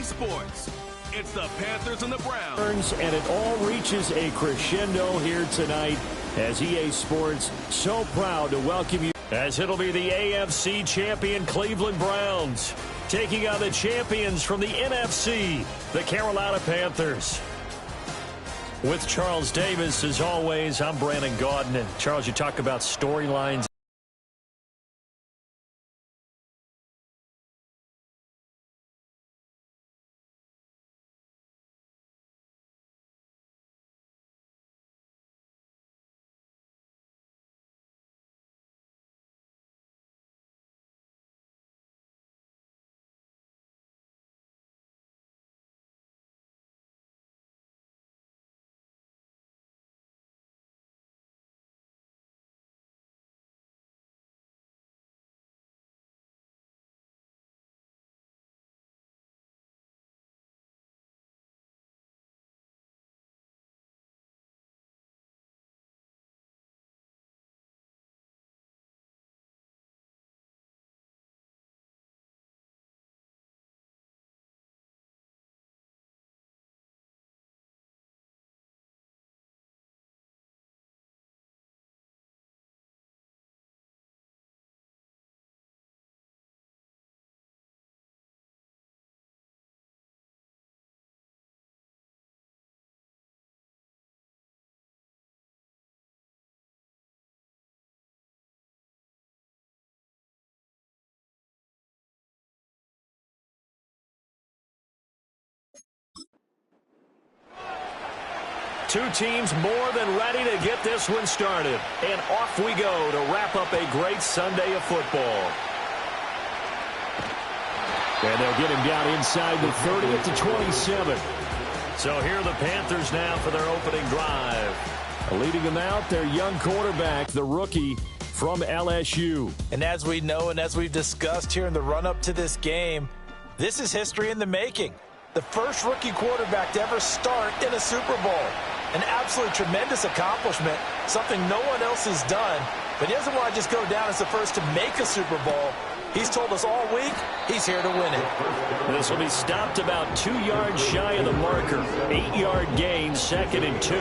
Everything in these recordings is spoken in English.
EA Sports. It's the Panthers and the Browns. And it all reaches a crescendo here tonight as EA Sports so proud to welcome you. As it'll be the AFC champion Cleveland Browns taking on the champions from the NFC, the Carolina Panthers. With Charles Davis, as always, I'm Brandon Gaudin. And Charles, you talk about storylines. Two teams more than ready to get this one started. And off we go to wrap up a great Sunday of football. And they'll get him down inside the 30 at the 27. So here are the Panthers now for their opening drive. Leading them out, their young quarterback, the rookie from LSU. And as we know and as we've discussed here in the run-up to this game, this is history in the making. The first rookie quarterback to ever start in a Super Bowl. An absolutely tremendous accomplishment, something no one else has done. But he doesn't want to just go down as the first to make a Super Bowl. He's told us all week he's here to win it. This will be stopped about 2 yards shy of the marker. 8-yard gain, 2nd and 2.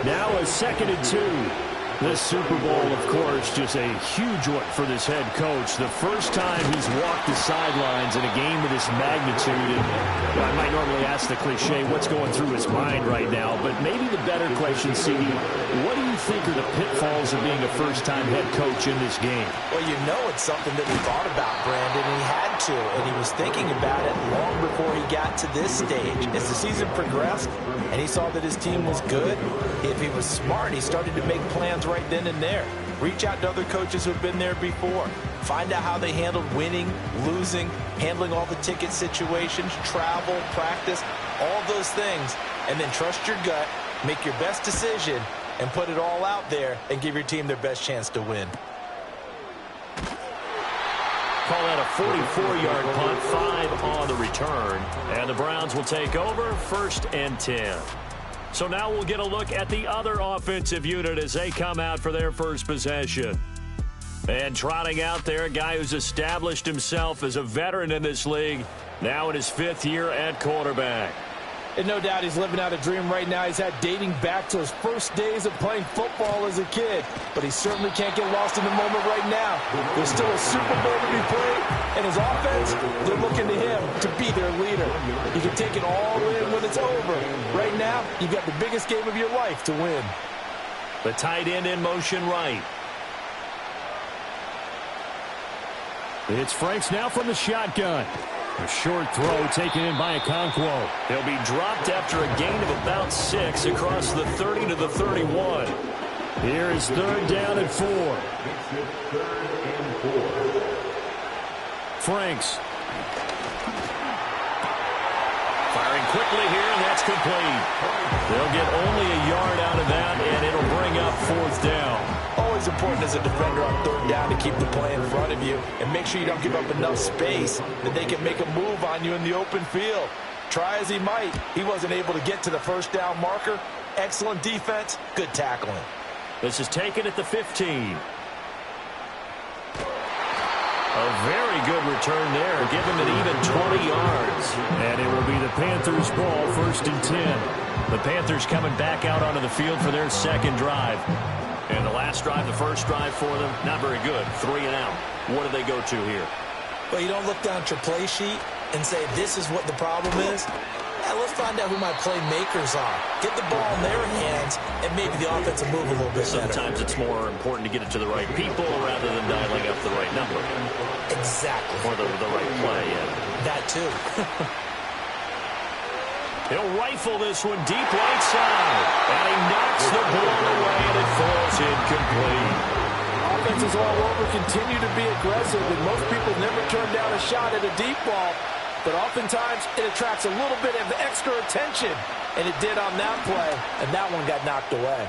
Now a 2nd and 2. This Super Bowl, of course, just a huge one for this head coach. The first time he's walked the sidelines in a game of this magnitude. And I might normally ask the cliche, what's going through his mind right now? But maybe the better question, CD, what do you think are the pitfalls of being a first-time head coach in this game? Well, you know it's something that he thought about, Brandon, and he had to. And he was thinking about it long before he got to this stage. As the season progressed and he saw that his team was good, if he was smart, he started to make plans right then and there. Reach out to other coaches who've been there before. Find out how they handled winning, losing, handling all the ticket situations, travel, practice, all those things. And then trust your gut, make your best decision, and put it all out there and give your team their best chance to win. Call that a 44-yard punt, 5 on the return. And the Browns will take over, 1st and 10. So now we'll get a look at the other offensive unit as they come out for their first possession. And trotting out there, a guy who's established himself as a veteran in this league, now in his 5th year at quarterback. And no doubt he's living out a dream right now. He's had dating back to his first days of playing football as a kid. But he certainly can't get lost in the moment right now. There's still a Super Bowl to be played. And his offense, they're looking to him to be their leader. You can take it all in when it's over. Right now, you've got the biggest game of your life to win. The tight end in motion right. It's Franks now from the shotgun. A short throw taken in by Okonkwo. He'll be dropped after a gain of about 6 across the 30 to the 31. Here is 3rd down and 4. Franks. Firing quickly here, and that's complete. They'll get only a yard out of that, and it'll bring up 4th down. Always important as a defender on 3rd down to keep the play in front of you and make sure you don't give up enough space that they can make a move on you in the open field. Try as he might, he wasn't able to get to the 1st down marker. Excellent defense, good tackling. This is taken at the 15. A very good return there. Give him an even 20 yards. And it will be the Panthers' ball, 1st and 10. The Panthers coming back out onto the field for their second drive. And the last drive, the first drive for them, not very good. 3 and out. What do they go to here? Well, you don't look down at your play sheet and say, this is what the problem is. Yeah, let's find out who my playmakers are. Get the ball in their hands, and maybe the offense will move a little bit better. Sometimes it's more important to get it to the right people rather than dialing up the right number. Exactly. Or the right play, yeah. That too. He'll rifle this one deep right side. And he knocks the ball away, and it falls incomplete. Offenses all over continue to be aggressive, and most people never turn down a shot at a deep ball. But oftentimes, it attracts a little bit of extra attention. And it did on that play, and that one got knocked away.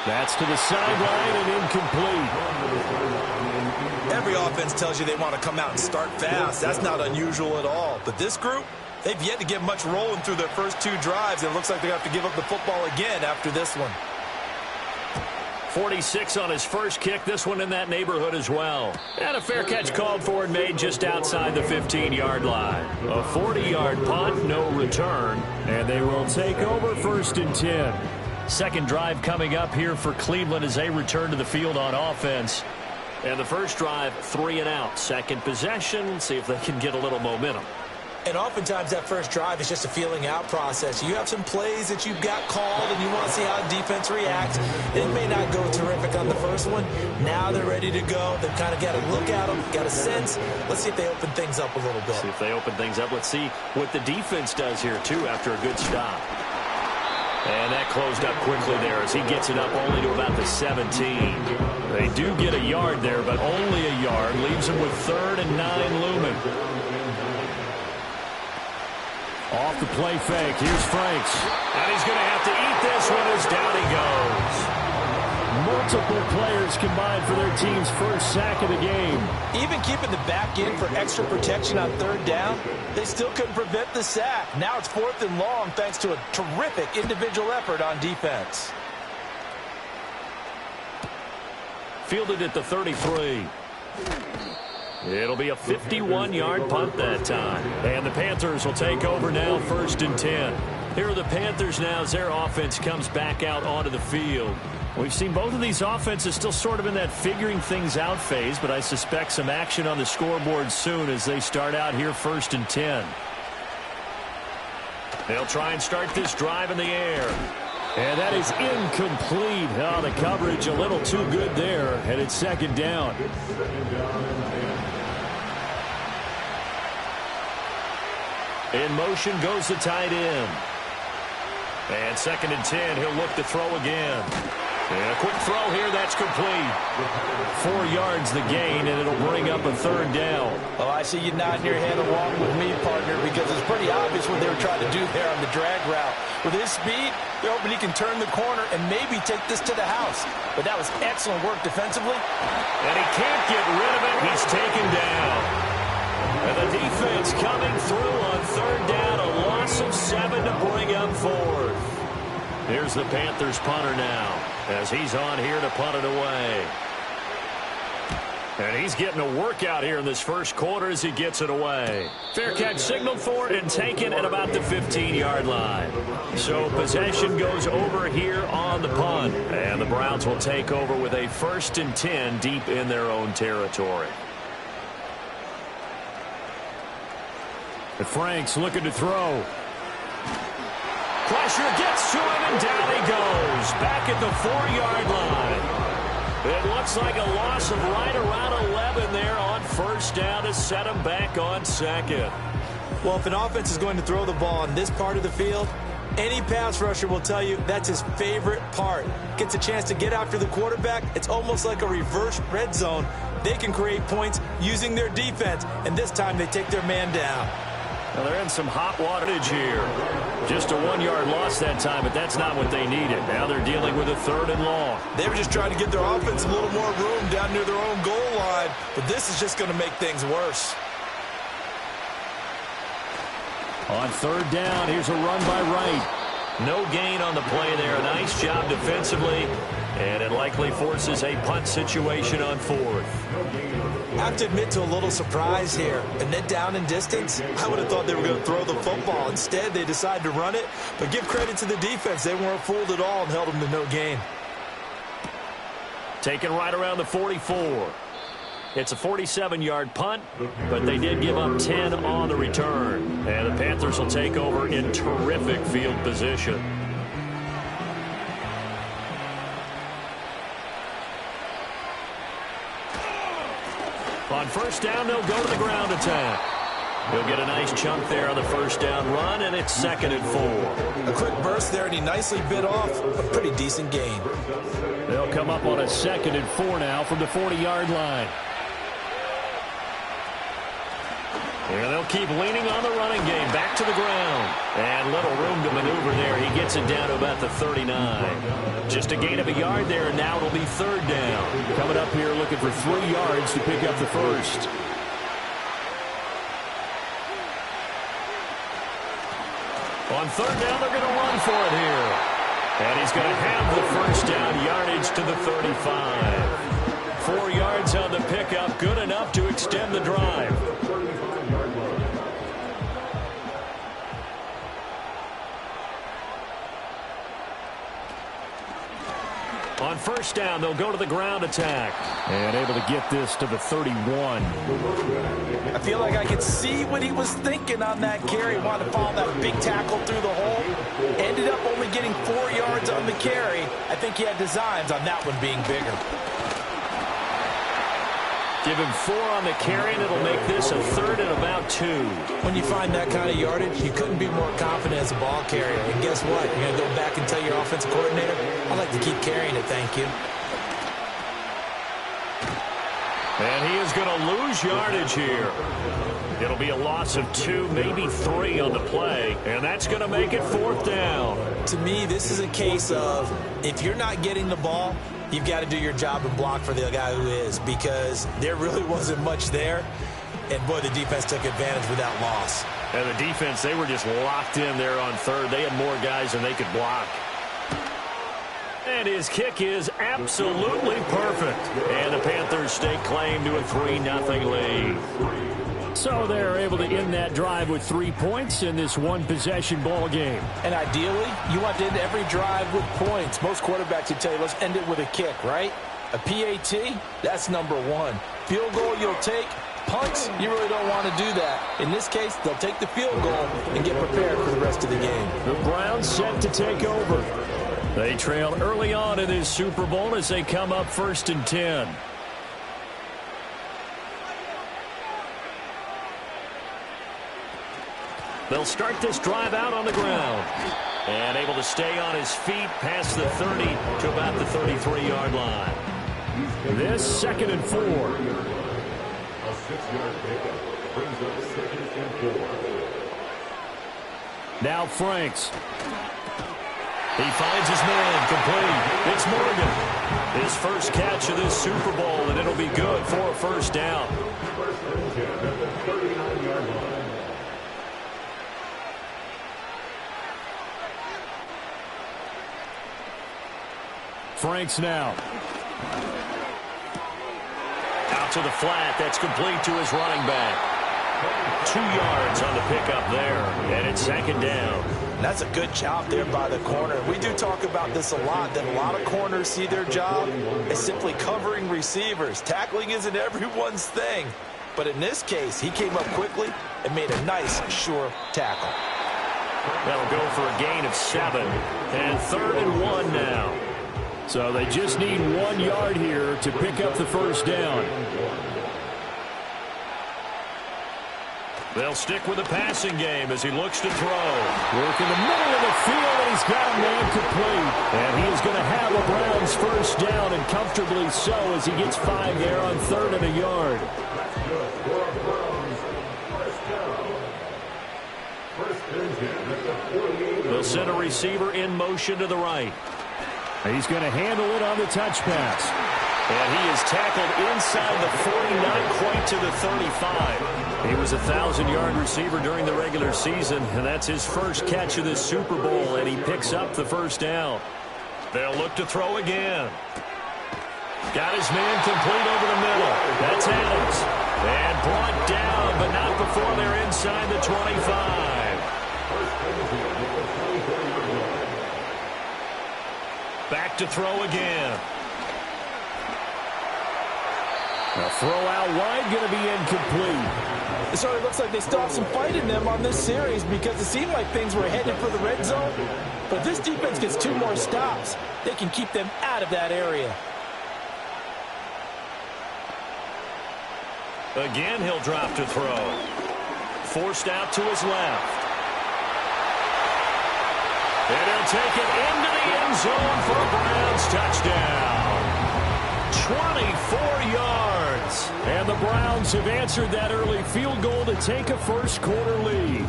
That's to the sideline and incomplete. Every offense tells you they want to come out and start fast. That's not unusual at all. But this group, they've yet to get much rolling through their first 2 drives. It looks like they're going to have to give up the football again after this one. 46 on his first kick, this one in that neighborhood as well. And a fair catch called for and made just outside the 15-yard line. A 40-yard punt, no return, and they will take over 1st and 10. Second drive coming up here for Cleveland as they return to the field on offense. And the first drive, 3 and out. Second possession, see if they can get a little momentum. And oftentimes that first drive is just a feeling out process. You have some plays that you've got called and you want to see how the defense reacts. It may not go terrific on the first one. Now they're ready to go. They've kind of got to look at them, got a sense. Let's see if they open things up a little bit. See if they open things up. Let's see what the defense does here, too, after a good stop. And that closed up quickly there as he gets it up only to about the 17. They do get a yard there, but only a yard. Leaves them with 3rd and 9 looming. Off the play fake. Here's Franks. And he's going to have to eat this one as down he goes. Multiple players combined for their team's first sack of the game. Even keeping the back end for extra protection on 3rd down, they still couldn't prevent the sack. Now it's 4th and long thanks to a terrific individual effort on defense. Fielded at the 33. It'll be a 51-yard punt that time. And the Panthers will take over now, 1st and 10. Here are the Panthers now as their offense comes back out onto the field. We've seen both of these offenses still sort of in that figuring things out phase, but I suspect some action on the scoreboard soon as they start out here 1st and 10. They'll try and start this drive in the air. And that is incomplete. Oh, the coverage a little too good there, and it's 2nd down. In motion goes the tight end. And 2nd and 10, he'll look to throw again. And a quick throw here, that's complete. 4 yards the gain, and it'll bring up a 3rd down. Oh, I see you nodding your head along with me, partner, because it's pretty obvious what they were trying to do there on the drag route. With his speed, they're hoping he can turn the corner and maybe take this to the house. But that was excellent work defensively. And he can't get rid of it. He's taken down. And the defense coming through on 3rd down, a loss of 7 to bring up 4th. Here's the Panthers punter now as he's on here to punt it away. And he's getting a workout here in this first quarter as he gets it away. Fair catch signaled for and taken at about the 15-yard line. So possession goes over here on the punt. And the Browns will take over with a 1st and 10 deep in their own territory. Franks looking to throw. Pressure gets to him, and down he goes. Back at the 4-yard line. It looks like a loss of right around 11 there on 1st down to set him back on 2nd. Well, if an offense is going to throw the ball on this part of the field, any pass rusher will tell you that's his favorite part. Gets a chance to get after the quarterback. It's almost like a reverse red zone. They can create points using their defense, and this time they take their man down. Well, they're in some hot waterage here. Just a 1-yard loss that time, but that's not what they needed. Now they're dealing with a 3rd and long. They were just trying to get their offense a little more room down near their own goal line, but this is just going to make things worse. On 3rd down, here's a run by Wright. No gain on the play there. Nice job defensively. And it likely forces a punt situation on fourth. I have to admit to a little surprise here. And then down in distance, I would have thought they were going to throw the football. Instead, they decided to run it. But give credit to the defense. They weren't fooled at all and held them to no gain. Taken right around the 44. It's a 47-yard punt, but they did give up 10 on the return. And the Panthers will take over in terrific field position. On first down, they'll go to the ground attack. He'll get a nice chunk there on the first down run, and it's 2nd and 4. A quick burst there, and he nicely bit off a pretty decent gain. They'll come up on a 2nd and 4 now from the 40-yard line. And they'll keep leaning on the running game. Back to the ground. And little room to maneuver there. He gets it down to about the 39. Just a gain of a yard there, and now it'll be 3rd down. Coming up here looking for 3 yards to pick up the first. On 3rd down, they're going to run for it here. And he's going to have the first down yardage to the 35. 4 yards on the pickup. Good enough to extend the drive. On first down, they'll go to the ground attack. And able to get this to the 31. I feel like I could see what he was thinking on that carry. Wanted to follow that big tackle through the hole. Ended up only getting 4 yards on the carry. I think he had designs on that one being bigger. Give him 4 on the carry, and it'll make this a 3rd and about 2. When you find that kind of yardage, you couldn't be more confident as a ball carrier. And guess what? You're going to go back and tell your offensive coordinator, I'd like to keep carrying it, thank you. And he is going to lose yardage here. It'll be a loss of 2, maybe 3 on the play, and that's going to make it 4th down. To me, this is a case of if you're not getting the ball, you've got to do your job and block for the guy who is, because there really wasn't much there. And, boy, the defense took advantage with that loss. And the defense, they were just locked in there on 3rd. They had more guys than they could block. And his kick is absolutely perfect. And the Panthers stake claim to a 3-0 lead. So they're able to end that drive with 3 points in this one-possession ball game. And ideally, you want to end every drive with points. Most quarterbacks would tell you, let's end it with a kick, right? A PAT, that's number 1. Field goal you'll take. Punts, you really don't want to do that. In this case, they'll take the field goal and get prepared for the rest of the game. The Browns set to take over. They trail early on in this Super Bowl as they come up 1st and 10. They'll start this drive out on the ground. And able to stay on his feet past the 30 to about the 33-yard line. This 2nd and 4. A 6-yard pickup brings up 2nd and 4. Now Franks. He finds his man complete. It's Morgan. His first catch of this Super Bowl, and it'll be good for a first down. Franks now. Out to the flat. That's complete to his running back. 2 yards on the pickup there, and it's 2nd down. That's a good job there by the corner. We do talk about this a lot, that a lot of corners see their job as simply covering receivers. Tackling isn't everyone's thing. But in this case, he came up quickly and made a nice, sure tackle. That'll go for a gain of 7. And 3rd and 1 now. So they just need 1 yard here to pick up the first down. They'll stick with the passing game as he looks to throw. Work in the middle of the field, and he's got a man complete. And he is going to have a Browns first down, and comfortably so, as he gets 5 there on 3rd and a yard. They'll send a receiver in motion to the right. He's going to handle it on the touch pass. And he is tackled inside the 49, quite to the 35. He was a 1,000-yard receiver during the regular season, and that's his first catch of this Super Bowl, and he picks up the first down. They'll look to throw again. Got his man complete over the middle. That's Adams. And brought down, but not before they're inside the 25. Back to throw again. A throw out wide, going to be incomplete. It sort of looks like they still have some fight in them on this series because it seemed like things were headed for the red zone. But if this defense gets 2 more stops, they can keep them out of that area. Again, he'll drop to throw. Forced out to his left. And he'll take it into the end zone for a Browns touchdown. 24 yards. And the Browns have answered that early field goal to take a first-quarter lead.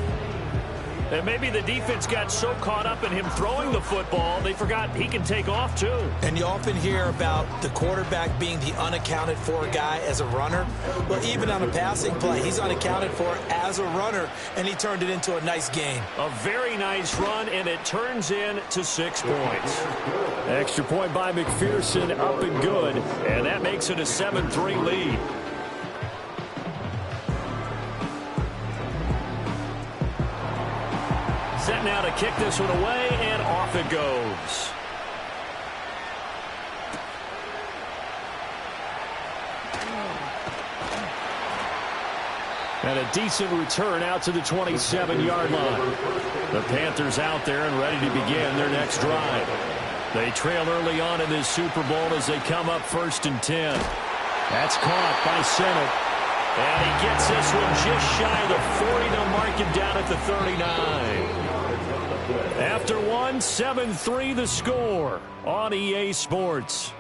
And maybe the defense got so caught up in him throwing the football, they forgot he can take off, too. And you often hear about the quarterback being the unaccounted for guy as a runner. Well, even on a passing play, he's unaccounted for as a runner, and he turned it into a nice gain. A very nice run, and it turns into 6 points. Extra point by McPherson, up and good, and that makes it a 7-3 lead. Set now to kick this one away, and off it goes. And a decent return out to the 27-yard line. The Panthers out there and ready to begin their next drive. They trail early on in this Super Bowl as they come up 1st and 10. That's caught by Senate. And he gets this one just shy of the 40. They'll mark him down at the 39. After 1, 7-3 the score on EA Sports.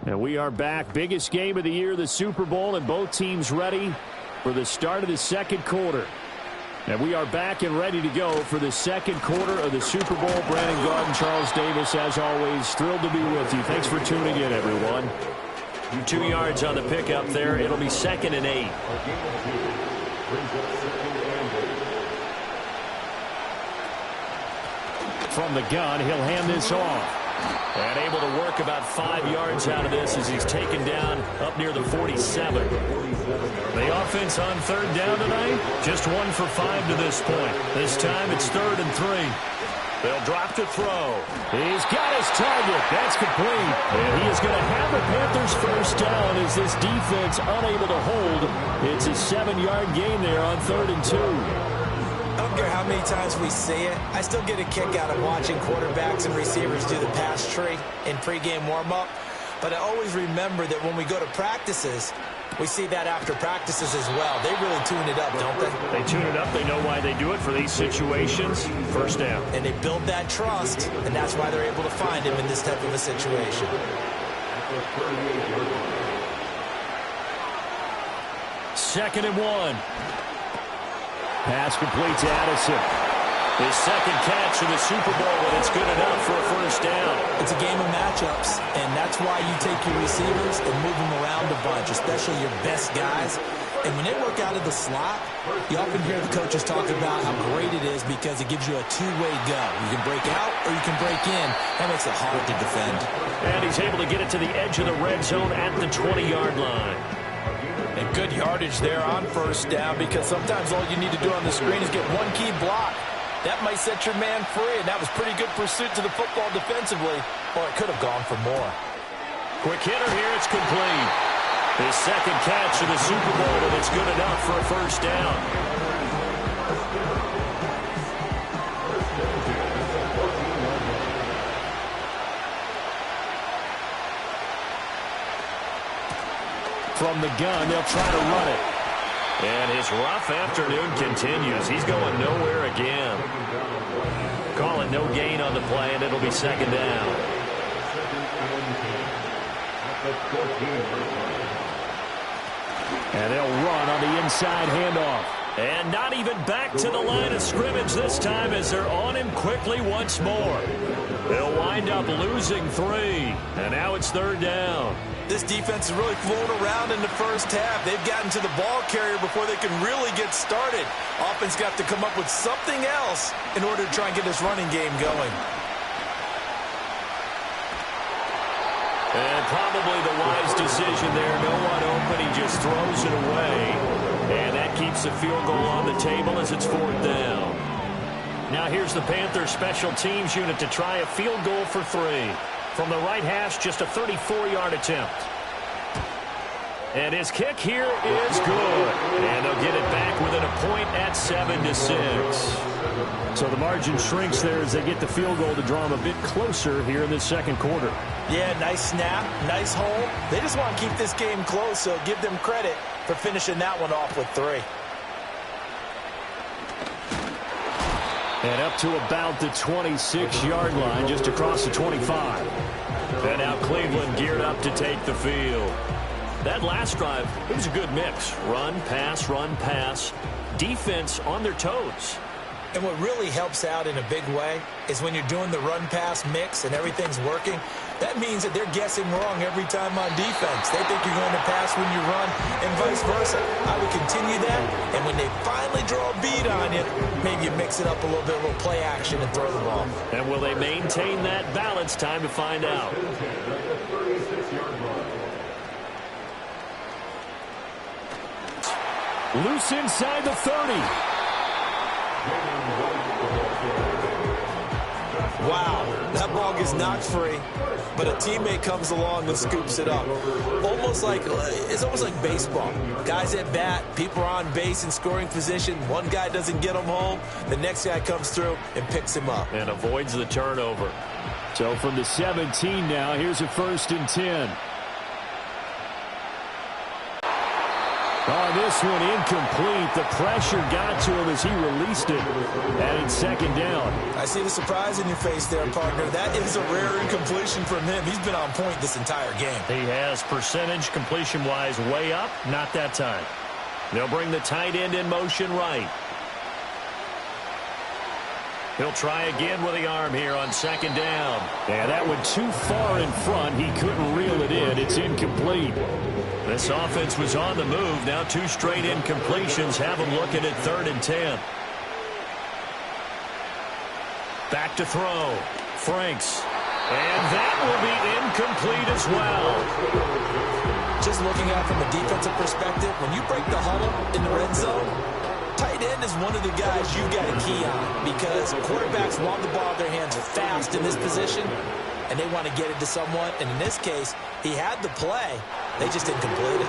And we are back. Biggest game of the year, the Super Bowl, and both teams ready for the start of the second quarter. And we are back and ready to go for the second quarter of the Super Bowl. Brandon Garden, Charles Davis, as always, thrilled to be with you. Thanks for tuning in, everyone. 2 yards on the pickup there. It'll be 2nd and 8. From the gun, he'll hand this off. And able to work about 5 yards out of this as he's taken down up near the 47. The offense on 3rd down tonight, just 1 for 5 to this point. This time it's 3rd and 3. They'll drop to throw. He's got his target. That's complete. And he is going to have the Panthers first down as this defense unable to hold. It's a 7-yard gain there on 3rd and 2. I don't care how many times we see it. I still get a kick out of watching quarterbacks and receivers do the pass tree in pregame warm-up. But I always remember that when we go to practices, we see that after practices as well. They really tune it up, don't they? They tune it up. They know why they do it for these situations. First down. And they build that trust, and that's why they're able to find him in this type of a situation. 2nd and 1. Pass complete to Addison. His 2nd catch in the Super Bowl, and it's good enough for a first down. It's a game of matchups, and that's why you take your receivers and move them around a bunch, especially your best guys. And when they work out of the slot, you often hear the coaches talk about how great it is because it gives you a two-way go. You can break out or you can break in. That makes it hard to defend. And he's able to get it to the edge of the red zone at the 20-yard line. And good yardage there on first down because sometimes all you need to do on the screen is get one key block. That might set your man free, and that was pretty good pursuit to the football defensively, or it could have gone for more. Quick hitter here, it's complete. His 2nd catch in the Super Bowl, and it's good enough for a first down. From the gun, they'll try to run it. And his rough afternoon continues. He's going nowhere again. Call it no gain on the play, and it'll be 2nd down. And they'll run on the inside handoff. And not even back to the line of scrimmage this time as they're on him quickly once more. They'll wind up losing 3. And now it's 3rd down. this defense is really flown around in the first half. They've gotten to the ball carrier before they can really get started. Offense got to come up with something else in order to try and get this running game going. And probably the wise decision there. No one open. He just throws it away. And that keeps the field goal on the table as it's 4th down. Now here's the Panthers special teams unit to try a field goal for 3. From the right hash, just a 34-yard attempt. And his kick here is good. And they'll get it back within a point at 7-6. So the margin shrinks there as they get the field goal to draw them a bit closer here in this second quarter. Yeah, nice snap, nice hole. They just want to keep this game close, so give them credit for finishing that one off with 3. And up to about the 26-yard line, just across the 25. And now Cleveland geared up to take the field. That last drive, it was a good mix. Run, pass, defense on their toes. And what really helps out in a big way is when you're doing the run-pass mix and everything's working, that means that they're guessing wrong every time on defense. They think you're going to pass when you run and vice versa. I would continue that, and when they finally draw a beat on you, maybe you mix it up a little bit, a little play action and throw the ball. And will they maintain that balance? Time to find out. Loose inside the 30. Wow, that ball gets knocked free, but a teammate comes along and scoops it up. It's almost like baseball. Guys at bat, people are on base in scoring position. One guy doesn't get him home. The next guy comes through and picks him up. And avoids the turnover. So from the 17 now, here's a 1st and 10. Oh, this one incomplete. The pressure got to him as he released it. And it's 2nd down. I see the surprise in your face there, partner. That is a rare incompletion from him. He's been on point this entire game. He has percentage completion-wise way up. Not that time. They'll bring the tight end in motion right. He'll try again with the arm here on 2nd down. Yeah, that went too far in front. He couldn't reel it in. It's incomplete. This offense was on the move. Now 2 straight incompletions have them looking at 3rd and 10. Back to throw. Franks. And that will be incomplete as well. Just looking at it from a defensive perspective, when you break the huddle in the red zone, tight end is one of the guys you've got to key on because quarterbacks want the ball in their hands fast in this position, and they want to get it to someone. And in this case, he had the play. They just didn't complete it.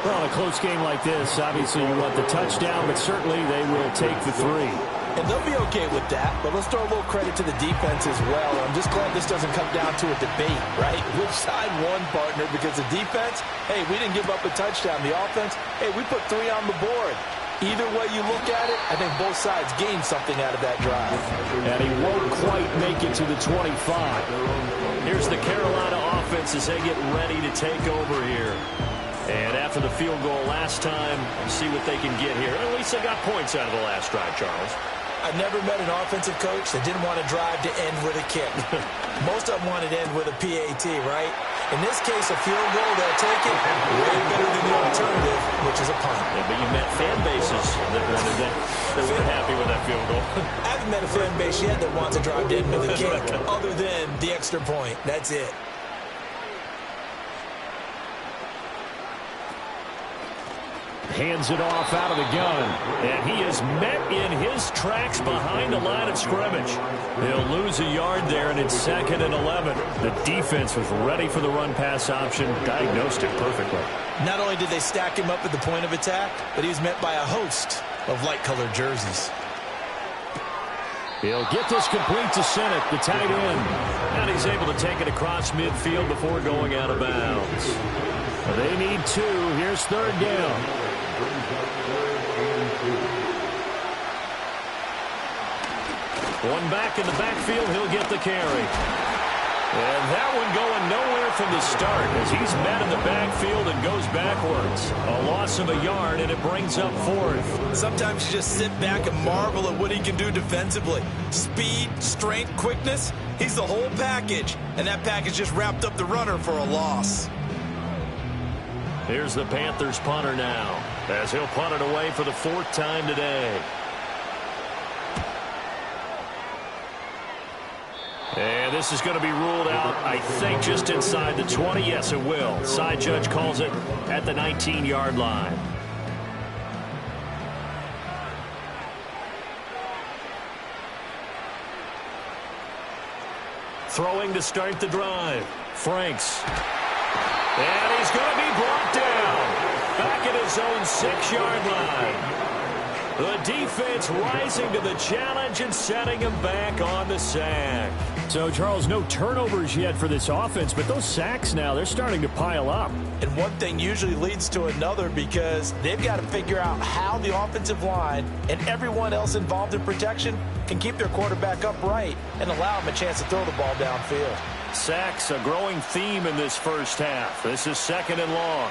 Well, in a close game like this, obviously you want the touchdown, but certainly they will take the 3. And they'll be okay with that, but let's throw a little credit to the defense as well. I'm just glad this doesn't come down to a debate, right? Which side won, partner? Because the defense, hey, we didn't give up a touchdown. The offense, hey, we put 3 on the board. Either way you look at it, I think both sides gained something out of that drive. And he won't quite make it to the 25. Here's the Carolina offense as they get ready to take over here. And after the field goal last time, see what they can get here. At least they got points out of the last drive, Charles. I've never met an offensive coach that didn't want to drive to end with a kick. Most of them wanted to end with a PAT, right? In this case, a field goal, they'll take it way better than the alternative, which is a punt. Yeah, but you met fan bases that wanted that were happy with that field goal. I haven't met a fan base yet that wants to drive to end with a kick other than the extra point. That's it. Hands it off out of the gun. And he is met in his tracks behind the line of scrimmage. He'll lose a yard there, and it's 2nd and 11. The defense was ready for the run-pass option, diagnosed it perfectly. Not only did they stack him up at the point of attack, but he was met by a host of light-colored jerseys. He'll get this complete to Senate, the tight end. And he's able to take it across midfield before going out of bounds. They need 2. Here's 3rd down. One back in the backfield, he'll get the carry. And that one going nowhere from the start as he's met in the backfield and goes backwards. A loss of a yard, and it brings up 4th. Sometimes you just sit back and marvel at what he can do defensively. Speed, strength, quickness, he's the whole package. And that package just wrapped up the runner for a loss. Here's the Panthers punter now, as he'll punt it away for the 4th time today. And this is going to be ruled out, I think, just inside the 20. Yes, it will. Side judge calls it at the 19-yard line. Throwing to start the drive. Franks. And he's going to be brought down. Back at his own 6-yard line. The defense rising to the challenge and setting him back on the sack. So, Charles, no turnovers yet for this offense, but those sacks now, they're starting to pile up. And one thing usually leads to another because they've got to figure out how the offensive line and everyone else involved in protection can keep their quarterback upright and allow him a chance to throw the ball downfield. Sacks, a growing theme in this first half. This is 2nd and long.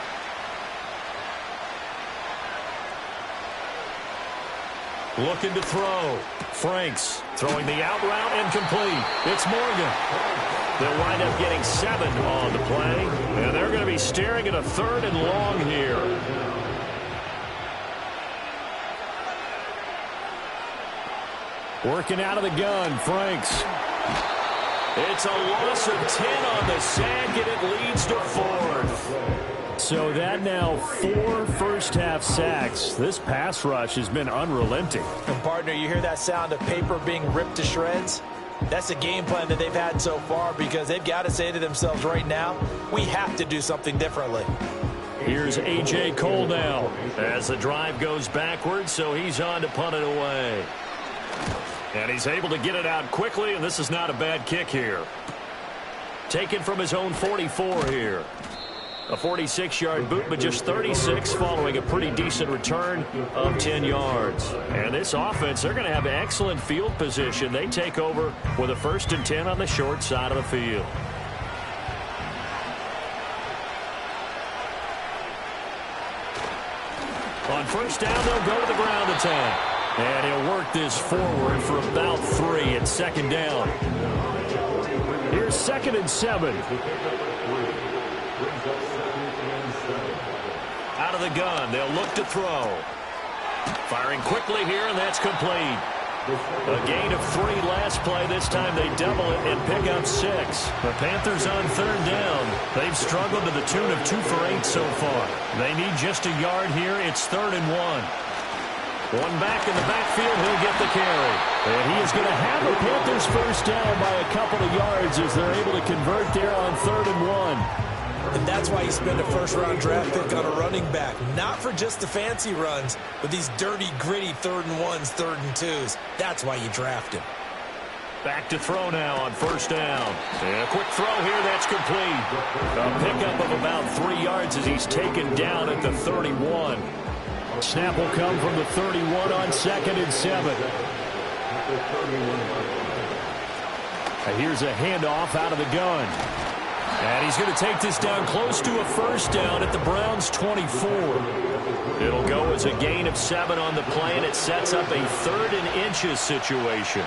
Looking to throw. Franks throwing the out route incomplete. It's Morgan. They'll wind up getting 7 on the play. And they're going to be staring at a 3rd and long here. Working out of the gun, Franks. It's a loss of 10 on the sack, and it leads to 4th. So that now 4 first-half sacks. This pass rush has been unrelenting. And, partner, you hear that sound of paper being ripped to shreds? That's the game plan that they've had so far because they've got to say to themselves right now, we have to do something differently. Here's A.J. Cole now as the drive goes backwards, so he's on to punt it away. And he's able to get it out quickly, and this is not a bad kick here. Taken from his own 44 here. A 46-yard boot, but just 36 following a pretty decent return of 10 yards. And this offense, they're going to have excellent field position. They take over with a 1st and 10 on the short side of the field. On 1st down, they'll go to the ground attack. And he'll work this forward for about 3 at 2nd down. Here's 2nd and 7. Out of the gun, they'll look to throw. Firing quickly here, and that's complete. A gain of 3 last play. This time they double it and pick up 6. The Panthers on 3rd down. They've struggled to the tune of 2 for 8 so far. They need just a yard here. It's 3rd and 1. One back in the backfield, he'll get the carry. And he is going to have the Panthers first down by a couple of yards as they're able to convert there on 3rd and 1. And that's why you spend a first-round draft pick on a running back. Not for just the fancy runs, but these dirty, gritty 3rd and 1s, 3rd and 2s. That's why you draft him. Back to throw now on 1st down. And a quick throw here, that's complete. A pickup of about 3 yards as he's taken down at the 31. Snap will come from the 31 on 2nd and 7. And here's a handoff out of the gun. And he's going to take this down close to a 1st down at the Browns' 24. It'll go as a gain of 7 on the play, and it sets up a 3rd and inches situation.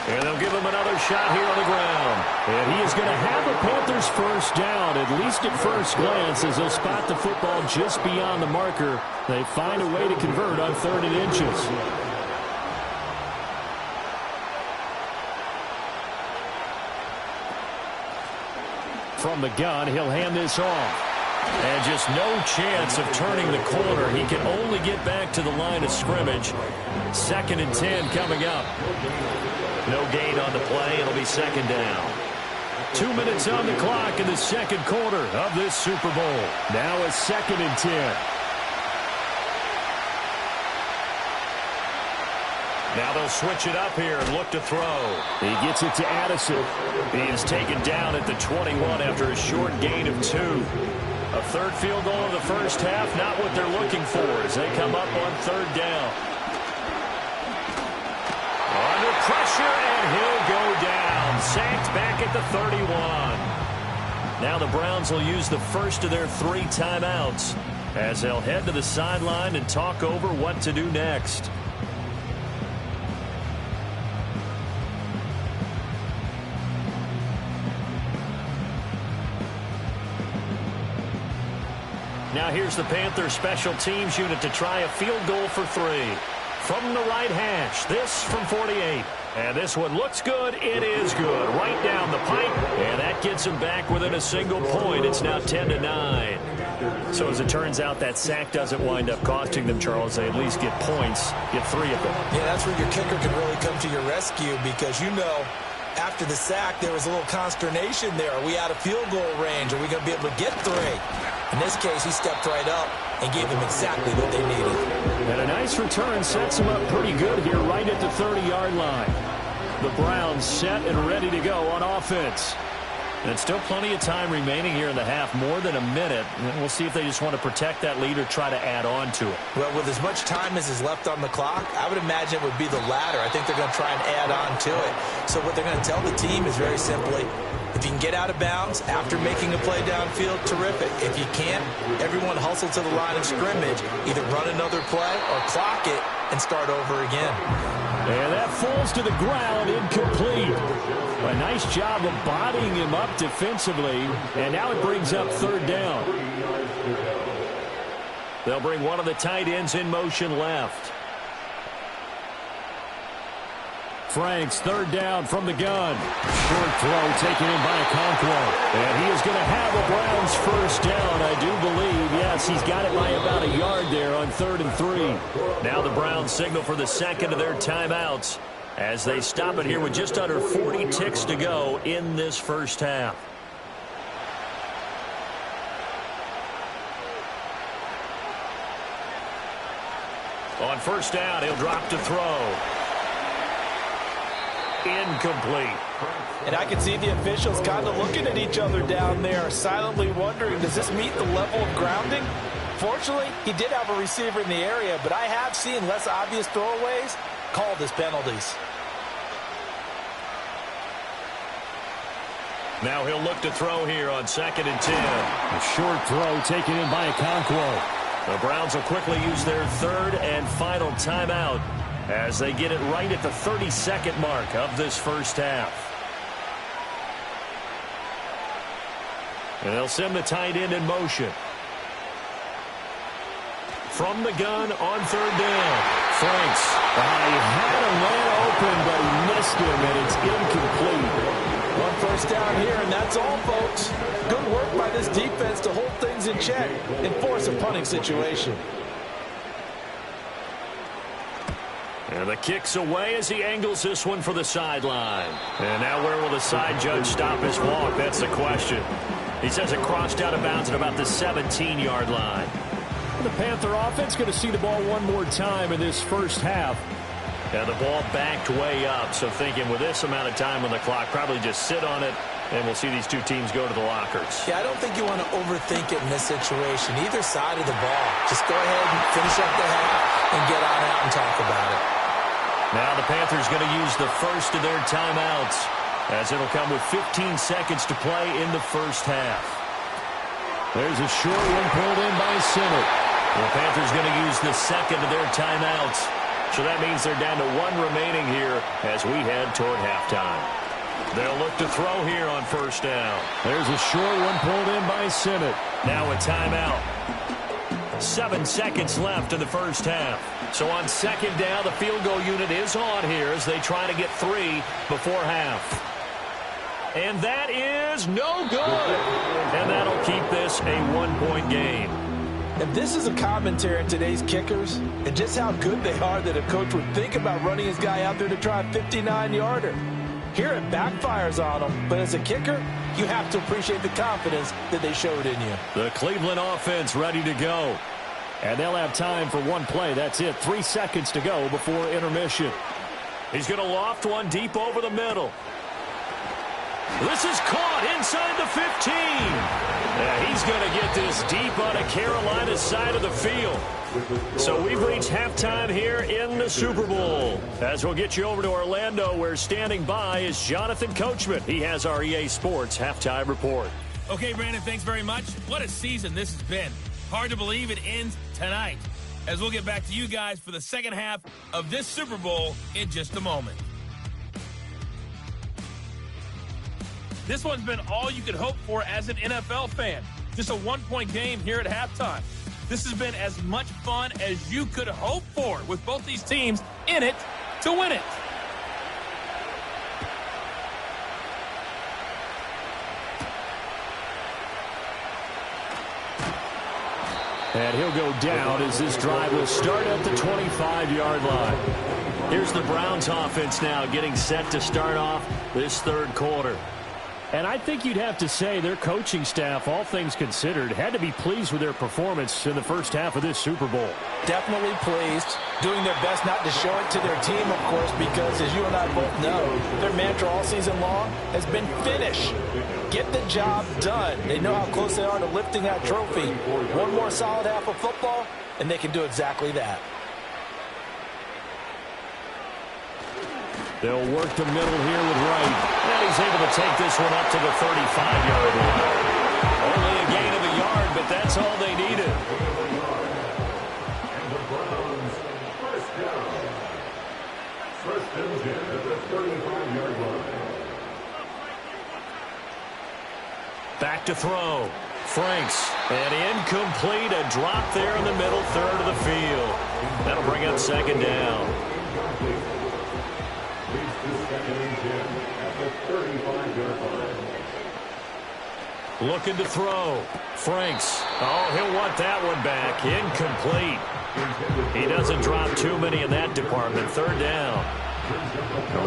And they'll give him another shot here on the ground. And he is going to have the Panthers first down, at least at first glance, as they'll spot the football just beyond the marker. They find a way to convert on 3rd and inches. From the gun, he'll hand this off. And just no chance of turning the corner. He can only get back to the line of scrimmage. 2nd and 10 coming up. No gain on the play. It'll be 2nd down. 2 minutes on the clock in the 2nd quarter of this Super Bowl. Now a 2nd and 10. Now they'll switch it up here and look to throw. He gets it to Addison. He is taken down at the 21 after a short gain of 2. A 3rd field goal in the first half, not what they're looking for as they come up on 3rd down. Under pressure, and he'll go down. Sacked back at the 31. Now the Browns will use the first of their 3 timeouts as they'll head to the sideline and talk over what to do next. now here's the Panthers special teams unit to try a field goal for 3. From the right hash, this from 48. And this one looks good. It is good. Right down the pipe. And that gets them back within a single point. It's now 10-9. So as it turns out, that sack doesn't wind up costing them, Charles. They at least get points, get 3 of them. Yeah, that's where your kicker can really come to your rescue because, after the sack, there was a little consternation there. Are we out of field goal range? Are we going to be able to get 3? In this case, he stepped right up and gave them exactly what they needed. And a nice return sets them up pretty good here right at the 30-yard line. The Browns set and ready to go on offense. And still plenty of time remaining here in the half, more than a minute. And we'll see if they just want to protect that lead or try to add on to it. Well, with as much time as is left on the clock, I would imagine it would be the latter. I think they're going to try and add on to it. So what they're going to tell the team is very simply, if you can get out of bounds after making a play downfield, terrific. If you can't, everyone hustle to the line of scrimmage, either run another play or clock it and start over again. And that falls to the ground, incomplete. A nice job of bodying him up defensively, and now it brings up 3rd down. They'll bring one of the tight ends in motion left. Frank's 3rd down from the gun. Short throw taken in by Okonkwo. And he is going to have a Browns 1st down, I do believe. Yes, he's got it by about a yard there on 3rd and 3. Now the Browns signal for the second of their timeouts as they stop it here with just under 40 ticks to go in this first half. On 1st down, he'll drop to throw. Incomplete. And I can see the officials kind of looking at each other down there, silently wondering, does this meet the level of grounding? Fortunately, he did have a receiver in the area, but I have seen less obvious throwaways called as penalties. Now he'll look to throw here on 2nd and 10. A short throw taken in by Okonkwo. The Browns will quickly use their 3rd and final timeout as they get it right at the 32nd mark of this first half. And they'll send the tight end in motion. From the gun on 3rd down. Franks. He had a man open, but he missed him, and it's incomplete. 1 1st down here, and that's all, folks. Good work by this defense to hold things in check and force a punting situation. And the kick's away as he angles this one for the sideline. And now where will the side judge stop his walk? That's the question. He says it crossed out of bounds at about the 17-yard line. The Panther offense going to see the ball one more time in this first half. And the ball backed way up, so thinking with this amount of time on the clock, probably just sit on it, and we'll see these two teams go to the lockers. Yeah, I don't think you want to overthink it in this situation. Either side of the ball. Just go ahead and finish up the half and get on out and talk about it. Now the Panthers going to use the first of their timeouts, as it'll come with 15 seconds to play in the first half. There's a short one pulled in by center. The Panthers going to use the second of their timeouts. So that means they're down to 1 remaining here as we head toward halftime. They'll look to throw here on 1st down. There's a short one pulled in by Sinnott. Now a timeout. 7 seconds left in the first half. So on 2nd down, the field goal unit is on here as they try to get 3 before half. And that is no good. And that'll keep this a 1-point game. And this is a commentary on today's kickers and just how good they are that a coach would think about running his guy out there to try a 59-yarder. Here it backfires on them, but as a kicker, you have to appreciate the confidence that they showed in you. The Cleveland offense ready to go. And they'll have time for one play. That's it. 3 seconds to go before intermission. He's going to loft one deep over the middle. This is caught inside the 15. Yeah, he's going to get this deep on a Carolina side of the field. So we've reached halftime here in the Super Bowl. As we'll get you over to Orlando, where standing by is Jonathan Coachman. He has our EA Sports halftime report. Okay, Brandon, thanks very much. What a season this has been. Hard to believe it ends tonight, as we'll get back to you guys for the second half of this Super Bowl in just a moment. This one's been all you could hope for as an NFL fan. Just a 1-point game here at halftime. This has been as much fun as you could hope for, with both these teams in it to win it. And he'll go down as this drive will start at the 25-yard line. Here's the Browns offense now getting set to start off this third quarter. And I think you'd have to say their coaching staff, all things considered, had to be pleased with their performance in the first half of this Super Bowl. Definitely pleased, doing their best not to show it to their team, of course, because as you and I both know, their mantra all season long has been finish. Get the job done. They know how close they are to lifting that trophy. One more solid half of football, and they can do exactly that. They'll work the middle here with Wright. And he's able to take this one up to the 35-yard line. Only a gain of a yard, but that's all they needed. And the Browns, first down. First and 10 at the 35-yard line. Back to throw. Franks. And incomplete. A drop there in the middle third of the field. That'll bring up second down. Looking to throw. Franks. Oh, he'll want that one back. Incomplete. He doesn't drop too many in that department. Third down.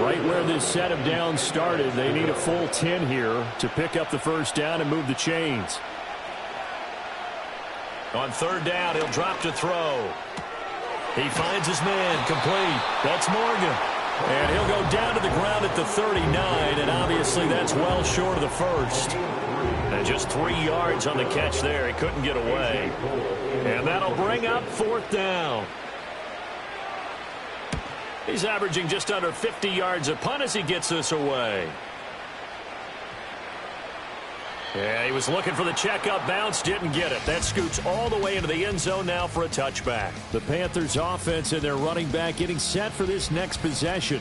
Right where this set of downs started, they need a full 10 here to pick up the first down and move the chains. On third down, he'll drop to throw. He finds his man. Complete. That's Morgan. And he'll go down to the ground at the 39, and obviously that's well short of the first. And just 3 yards on the catch there. He couldn't get away. And that'll bring up fourth down. He's averaging just under 50 yards a punt as he gets this away. Yeah, he was looking for the checkup bounce, didn't get it. That scoots all the way into the end zone now for a touchback. The Panthers offense and their running back getting set for this next possession.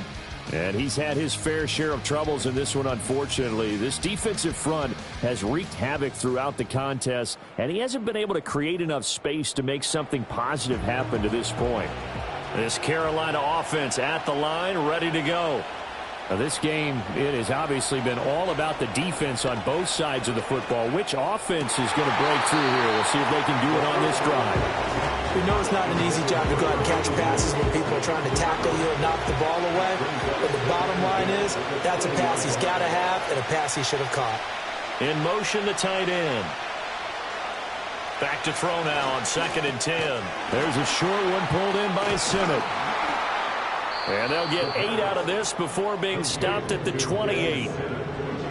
And he's had his fair share of troubles in this one, unfortunately. This defensive front has wreaked havoc throughout the contest, and he hasn't been able to create enough space to make something positive happen to this point. This Carolina offense at the line, ready to go. Now, this game, it has obviously been all about the defense on both sides of the football. Which offense is going to break through here? We'll see if they can do it on this drive. We know it's not an easy job to go out and catch passes when people are trying to tackle you and knock the ball away. But the bottom line is, that's a pass he's got to have and a pass he should have caught. In motion, the tight end. Back to throw now on 2nd and 10. There's a short one pulled in by Simmons. And they'll get 8 out of this before being stopped at the 28.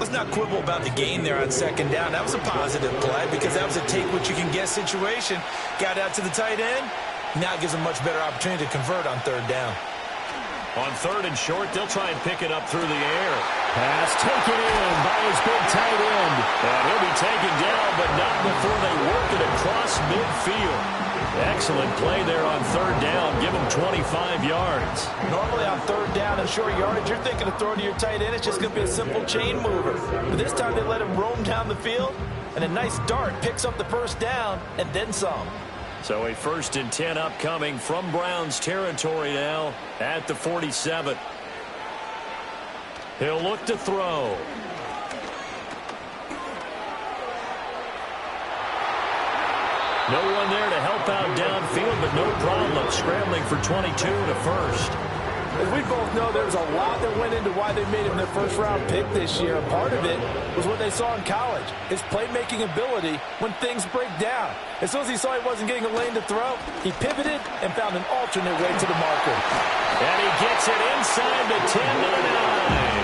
Let's not quibble about the gain there on 2nd down. That was a positive play because that was a take-what-you-can-get situation. Got out to the tight end. Now it gives a much better opportunity to convert on 3rd down. On 3rd and short, they'll try and pick it up through the air. Pass taken in by his big tight end. And he'll be taken down, but not before they work it across midfield. Excellent play there on 3rd down. Give him 25 yards. Normally on 3rd down and short yardage, you're thinking of throwing to your tight end. It's just going to be a simple chain mover. But this time they let him roam down the field, and a nice dart picks up the first down and then some. So a 1st and 10 upcoming from Browns territory now at the 47. He'll look to throw. No one there to help out downfield, but no problem scrambling for 22 to first. As we both know, there's a lot that went into why they made him their first-round pick this year. Part of it was what they saw in college, his playmaking ability when things break down. As soon as he saw he wasn't getting a lane to throw, he pivoted and found an alternate way to the marker. And he gets it inside the 10 to the 9.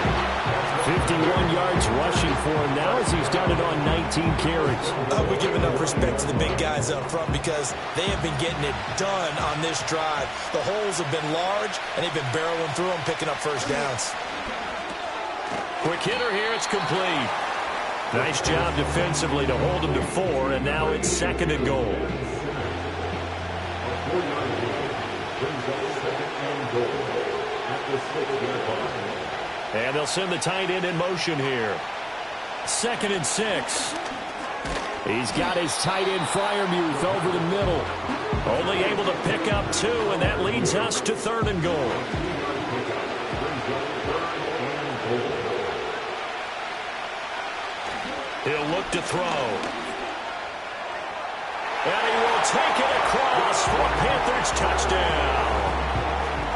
51 yards rushing for him now as he's done it on 19 carries. We give enough respect to the big guys up front because they have been getting it done on this drive. The holes have been large, and they've been barreling through them, picking up first downs. Quick hitter here, it's complete. Nice job defensively to hold him to 4, and now it's 2nd and goal. And they'll send the tight end in motion here. 2nd and 6. He's got his tight end Freiermuth over the middle. Only able to pick up 2, and that leads us to 3rd and goal. He'll look to throw. And he will take it across for a Panthers touchdown.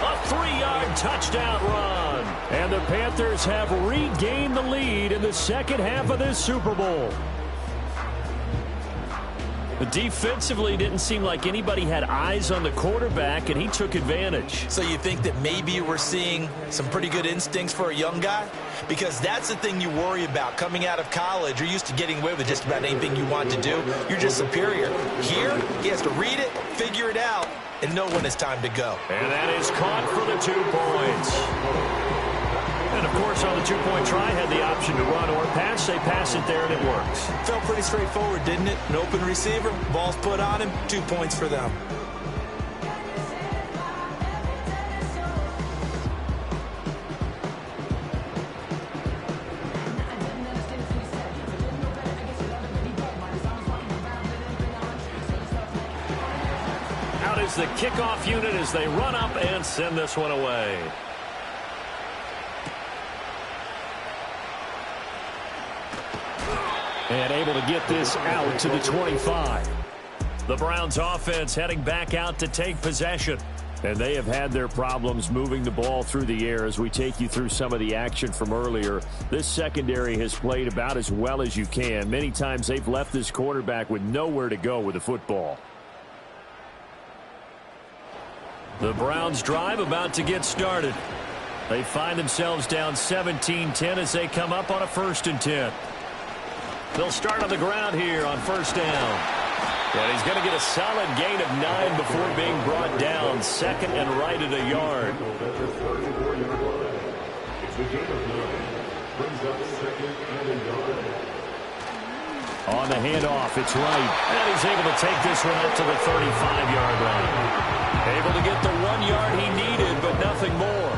A 3-yard touchdown run. And the Panthers have regained the lead in the second half of this Super Bowl. But defensively, didn't seem like anybody had eyes on the quarterback, and he took advantage. So you think that maybe we're seeing some pretty good instincts for a young guy? Because that's the thing you worry about. Coming out of college, you're used to getting away with just about anything you want to do. You're just superior. Here, he has to read it, figure it out, and know when it's time to go. And that is caught for the 2 points. And, of course, on the 2-point try, had the option to run or pass. They pass it there, and it works. Felt pretty straightforward, didn't it? An open receiver, ball's put on him, 2 points for them. Out is the kickoff unit as they run up and send this one away. And able to get this out to the 25. The Browns offense heading back out to take possession. And they have had their problems moving the ball through the air as we take you through some of the action from earlier. This secondary has played about as well as you can. Many times they've left this quarterback with nowhere to go with the football. The Browns drive about to get started. They find themselves down 17-10 as they come up on a 1st and 10. They'll start on the ground here on 1st down. And he's going to get a solid gain of 9 before being brought down. 2nd and right at a yard. On the handoff, it's right. And he's able to take this one up to the 35-yard line. Able to get the 1 yard he needed, but nothing more.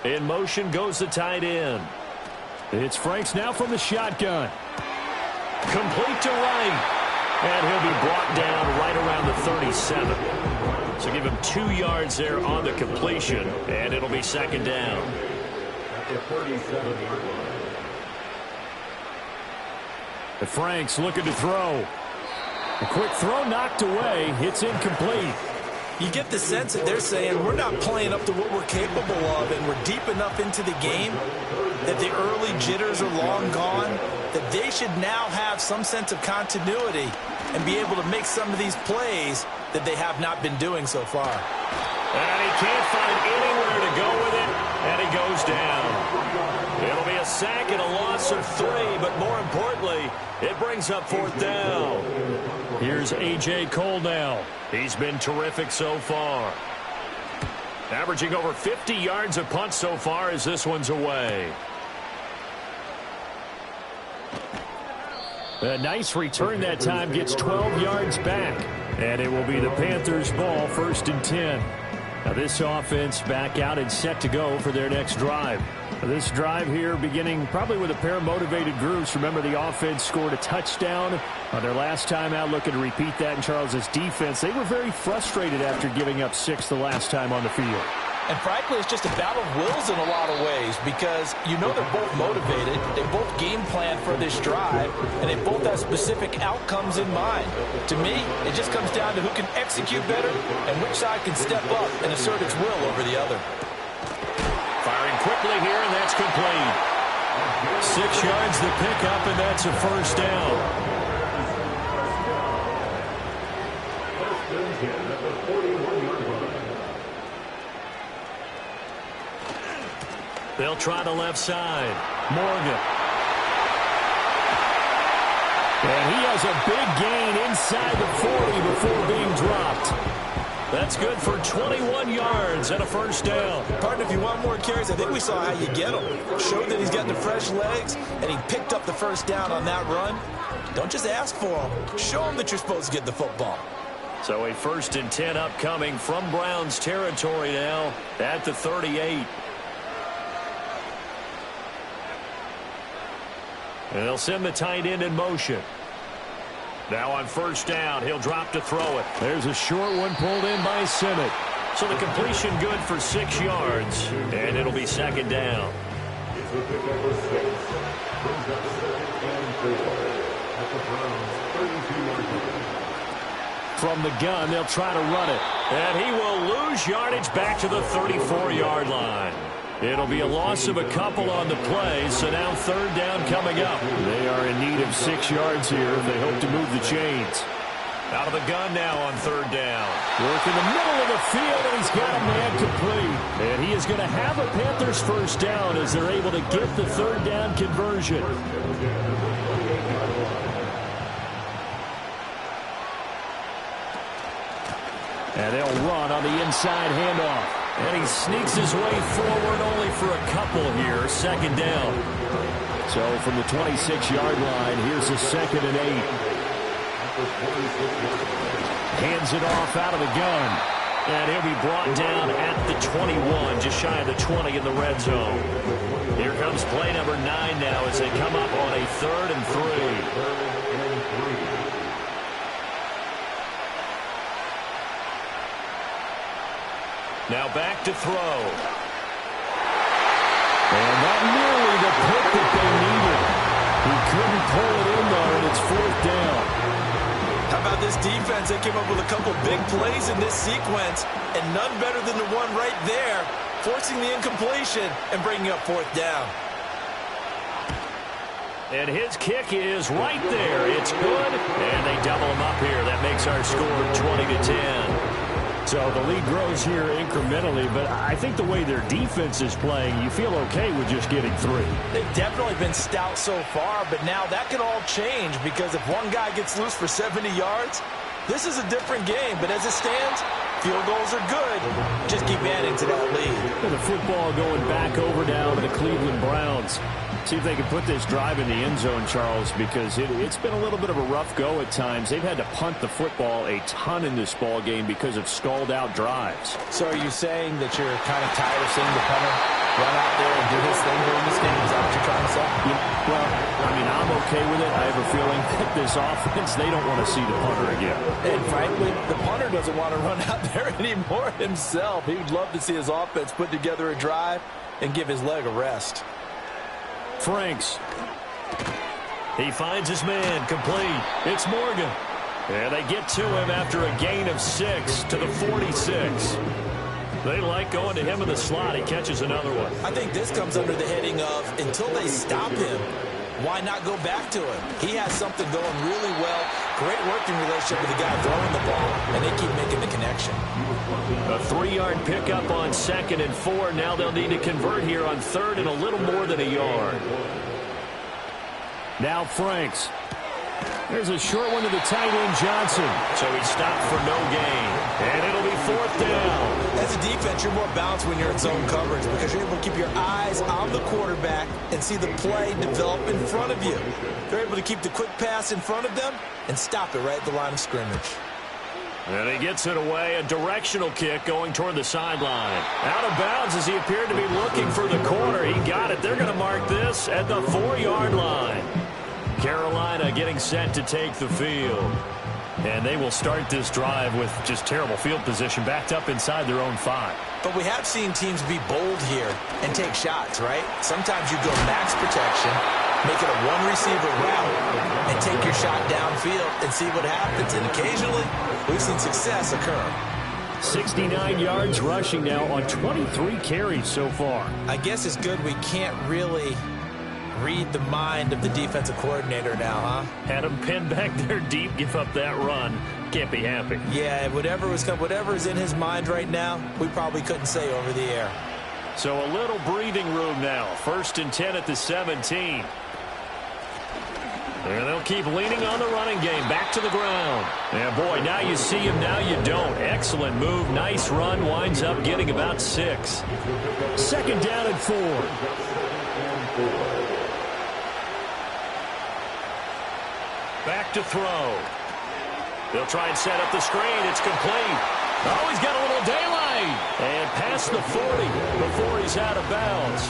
In motion goes the tight end. It's Franks now from the shotgun. Complete to right. And he'll be brought down right around the 37. So give him 2 yards there on the completion, and it'll be 2nd down. The Franks looking to throw. A quick throw knocked away. It's incomplete. You get the sense that they're saying we're not playing up to what we're capable of, and we're deep enough into the game that the early jitters are long gone, that they should now have some sense of continuity and be able to make some of these plays that they have not been doing so far. And he can't find anywhere to go with it, and he goes down. It'll be a sack and a loss of 3, but more importantly, it brings up 4th down. Here's A.J. Cole now. He's been terrific so far. Averaging over 50 yards a punt so far as this one's away. A nice return that time, gets 12 yards back. And it will be the Panthers' ball, 1st and 10. Now this offense back out and set to go for their next drive. This drive here beginning probably with a pair of motivated groups. Remember, the offense scored a touchdown on their last time out, looking to repeat that in Charles's defense. They were very frustrated after giving up 6 the last time on the field. And frankly, it's just a battle of wills in a lot of ways because you know they're both motivated, they both game plan for this drive, and they both have specific outcomes in mind. To me, it just comes down to who can execute better and which side can step up and assert its will over the other. Firing quickly here, and that's complete. 6 yards the pickup, and that's a 1st down. They'll try the left side. Morgan. And he has a big gain inside the 40 before being dropped. That's good for 21 yards and a 1st down. Partner, if you want more carries, I think we saw how you get them. Showed that he's got the fresh legs, and he picked up the 1st down on that run. Don't just ask for them. Show them that you're supposed to get the football. So a 1st and 10 upcoming from Browns territory now at the 38. And they'll send the tight end in motion. Now on 1st down, he'll drop to throw it. There's a short one pulled in by Simmett. So the completion good for 6 yards, and it'll be 2nd down. It's a pick number 6. Brings up 2nd and 4 at the Browns' 32-yard line. From the gun, they'll try to run it. And he will lose yardage back to the 34-yard line. It'll be a loss of a couple on the play, so now 3rd down coming up. They are in need of 6 yards here if they hope to move the chains. Out of the gun now on 3rd down. Work in the middle of the field, and he's got a man complete. And he is going to have a Panthers 1st down as they're able to get the 3rd down conversion. And they'll run on the inside handoff. And he sneaks his way forward only for a couple here. 2nd down. So from the 26-yard line, here's a 2nd and 8. Hands it off out of the gun. And he'll be brought down at the 21, just shy of the 20 in the red zone. Here comes play number 9 now as they come up on a 3rd and 3. Now back to throw. And not nearly the pick that they needed. He couldn't pull it in, though, and it's 4th down. How about this defense? They came up with a couple big plays in this sequence, and none better than the one right there, forcing the incompletion and bringing up 4th down. And his kick is right there. It's good, and they double him up here. That makes our score 20-10. So the lead grows here incrementally, but I think the way their defense is playing, you feel okay with just getting 3. They've definitely been stout so far, but now that can all change because if one guy gets loose for 70 yards, this is a different game. But as it stands, field goals are good. Just keep adding to that lead. And the football going back over now to the Cleveland Browns. See if they can put this drive in the end zone, Charles, because it's been a little bit of a rough go at times. They've had to punt the football a ton in this ball game because of stalled-out drives. So are you saying that you're kind of tired of seeing the punter run out there and do his thing during this game? Is that what you're trying to say? Yeah, well, I mean, I'm okay with it. I have a feeling that this offense, they don't want to see the punter again. And frankly, the punter doesn't want to run out there anymore himself. He would love to see his offense put together a drive and give his leg a rest. Franks. He finds his man complete. It's Morgan. And they get to him after a gain of 6 to the 46. They like going to him in the slot. He catches another one. I think this comes under the heading of until they stop him, why not go back to him? He has something going really well. Great working relationship with the guy throwing the ball, and they keep making the connection. A 3-yard pickup on 2nd and 4. Now they'll need to convert here on 3rd and a little more than a yard. Now Franks. There's a short one to the tight end, Johnson. So he stopped for no gain. And it'll be 4th down. As a defense, you're more balanced when you're in zone coverage because you're able to keep your eyes on the quarterback and see the play develop in front of you. They're able to keep the quick pass in front of them and stop it right at the line of scrimmage. And he gets it away. A directional kick going toward the sideline. Out of bounds as he appeared to be looking for the corner. He got it. They're going to mark this at the 4-yard line. Carolina getting set to take the field. And they will start this drive with just terrible field position backed up inside their own 5. But we have seen teams be bold here and take shots, right? Sometimes you go max protection, make it a one-receiver route, and take your shot downfield and see what happens. And occasionally, we've seen success occur. 69 yards rushing now on 23 carries so far. I guess it's good we can't really read the mind of the defensive coordinator now, huh? Had him pinned back there deep, give up that run. Can't be happy. Yeah, whatever is in his mind right now, we probably couldn't say over the air. So a little breathing room now. 1st and 10 at the 17. And they'll keep leaning on the running game. Back to the ground. And boy, now you see him, now you don't. Excellent move. Nice run. Winds up getting about 6. 2nd down and 4. Back to throw. They'll try and set up the screen. It's complete. Oh, he's got a little daylight. And past the 40 before he's out of bounds.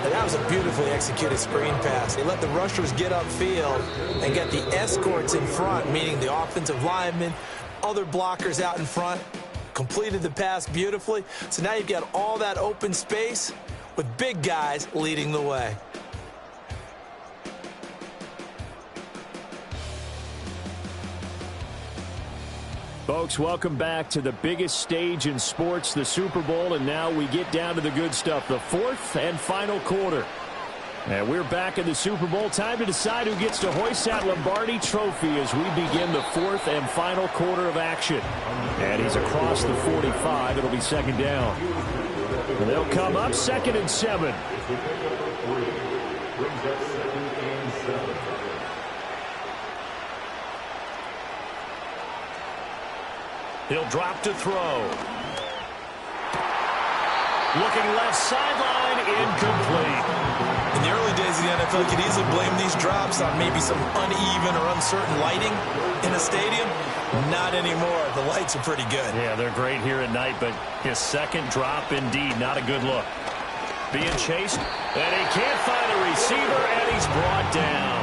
And that was a beautifully executed screen pass. They let the rushers get upfield and get the escorts in front, meaning the offensive linemen, other blockers out in front. Completed the pass beautifully. So now you've got all that open space with big guys leading the way. Folks, welcome back to the biggest stage in sports, the Super Bowl, and now we get down to the good stuff, the fourth and final quarter. And we're back in the Super Bowl. Time to decide who gets to hoist that Lombardi trophy as we begin the fourth and final quarter of action. And he's across the 45. It'll be second down. And they'll come up 2nd and 7. He'll drop to throw. Looking left sideline, incomplete. In the early days of the NFL, you could easily blame these drops on maybe some uneven or uncertain lighting in a stadium. Not anymore. The lights are pretty good. Yeah, they're great here at night, but his second drop, indeed, not a good look. Being chased, and he can't find the receiver, and he's brought down.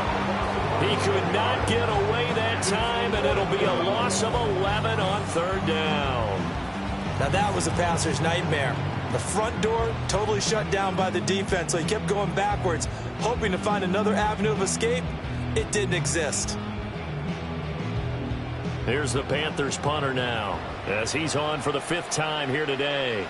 He could not get away that time, and it'll be a loss of 11 on 3rd down. Now that was a passer's nightmare. The front door totally shut down by the defense, so he kept going backwards, hoping to find another avenue of escape. It didn't exist. Here's the Panthers punter now, as he's on for the 5th time here today.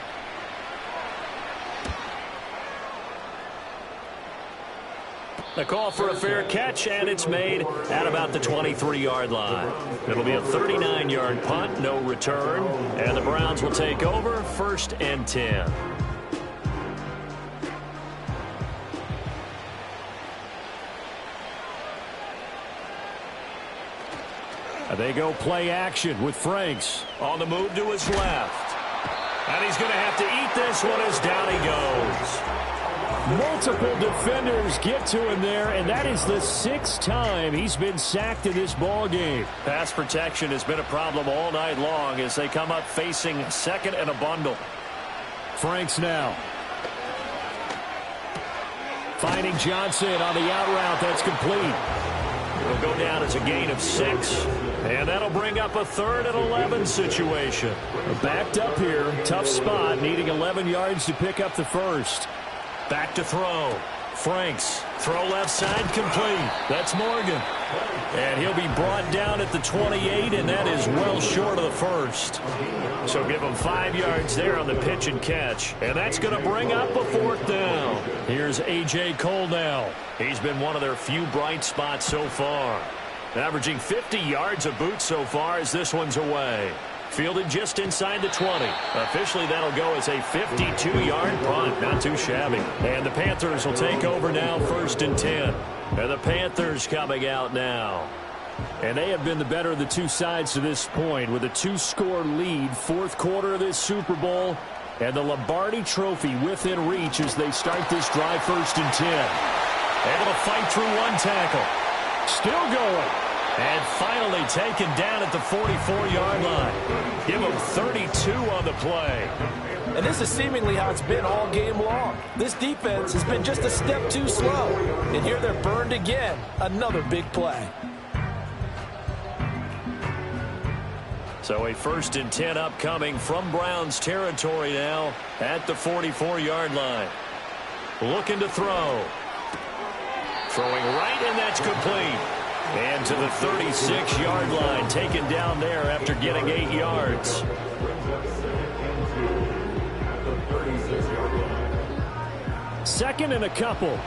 A call for a fair catch, and it's made at about the 23-yard line. It'll be a 39-yard punt, no return, and the Browns will take over 1st and 10. They go play action with Franks. On the move to his left. And he's going to have to eat this one as down he goes. Multiple defenders get to him there, and that is the 6th time he's been sacked in this ball game. Pass protection has been a problem all night long as they come up facing 2nd and a bundle. Franks now. Finding Johnson on the out route. That's complete. It'll go down as a gain of 6. And that'll bring up a 3rd and 11 situation. Backed up here. Tough spot. Needing 11 yards to pick up the first. Back to throw. Franks. Throw left side complete. That's Morgan. And he'll be brought down at the 28, and that is well short of the first. So give him 5 yards there on the pitch and catch. And that's going to bring up a 4th down. Here's A.J. Cole now. He's been one of their few bright spots so far. Averaging 50 yards a boot so far as this one's away. Fielded just inside the 20. Officially, that'll go as a 52-yard punt. Not too shabby. And the Panthers will take over now 1st and 10. And the Panthers coming out now. And they have been the better of the two sides to this point with a 2-score lead. 4th quarter of this Super Bowl. And the Lombardi trophy within reach as they start this drive 1st and 10. Able to fight through one tackle. Still going. And finally taken down at the 44-yard line. Give him 32 on the play. And this is seemingly how it's been all game long. This defense has been just a step too slow. And here they're burned again. Another big play. So a 1st and 10 upcoming from Browns territory now at the 44-yard line. Looking to throw. Throwing right, and that's complete. And to the 36-yard line, taken down there after getting 8 yards. Second and a couple.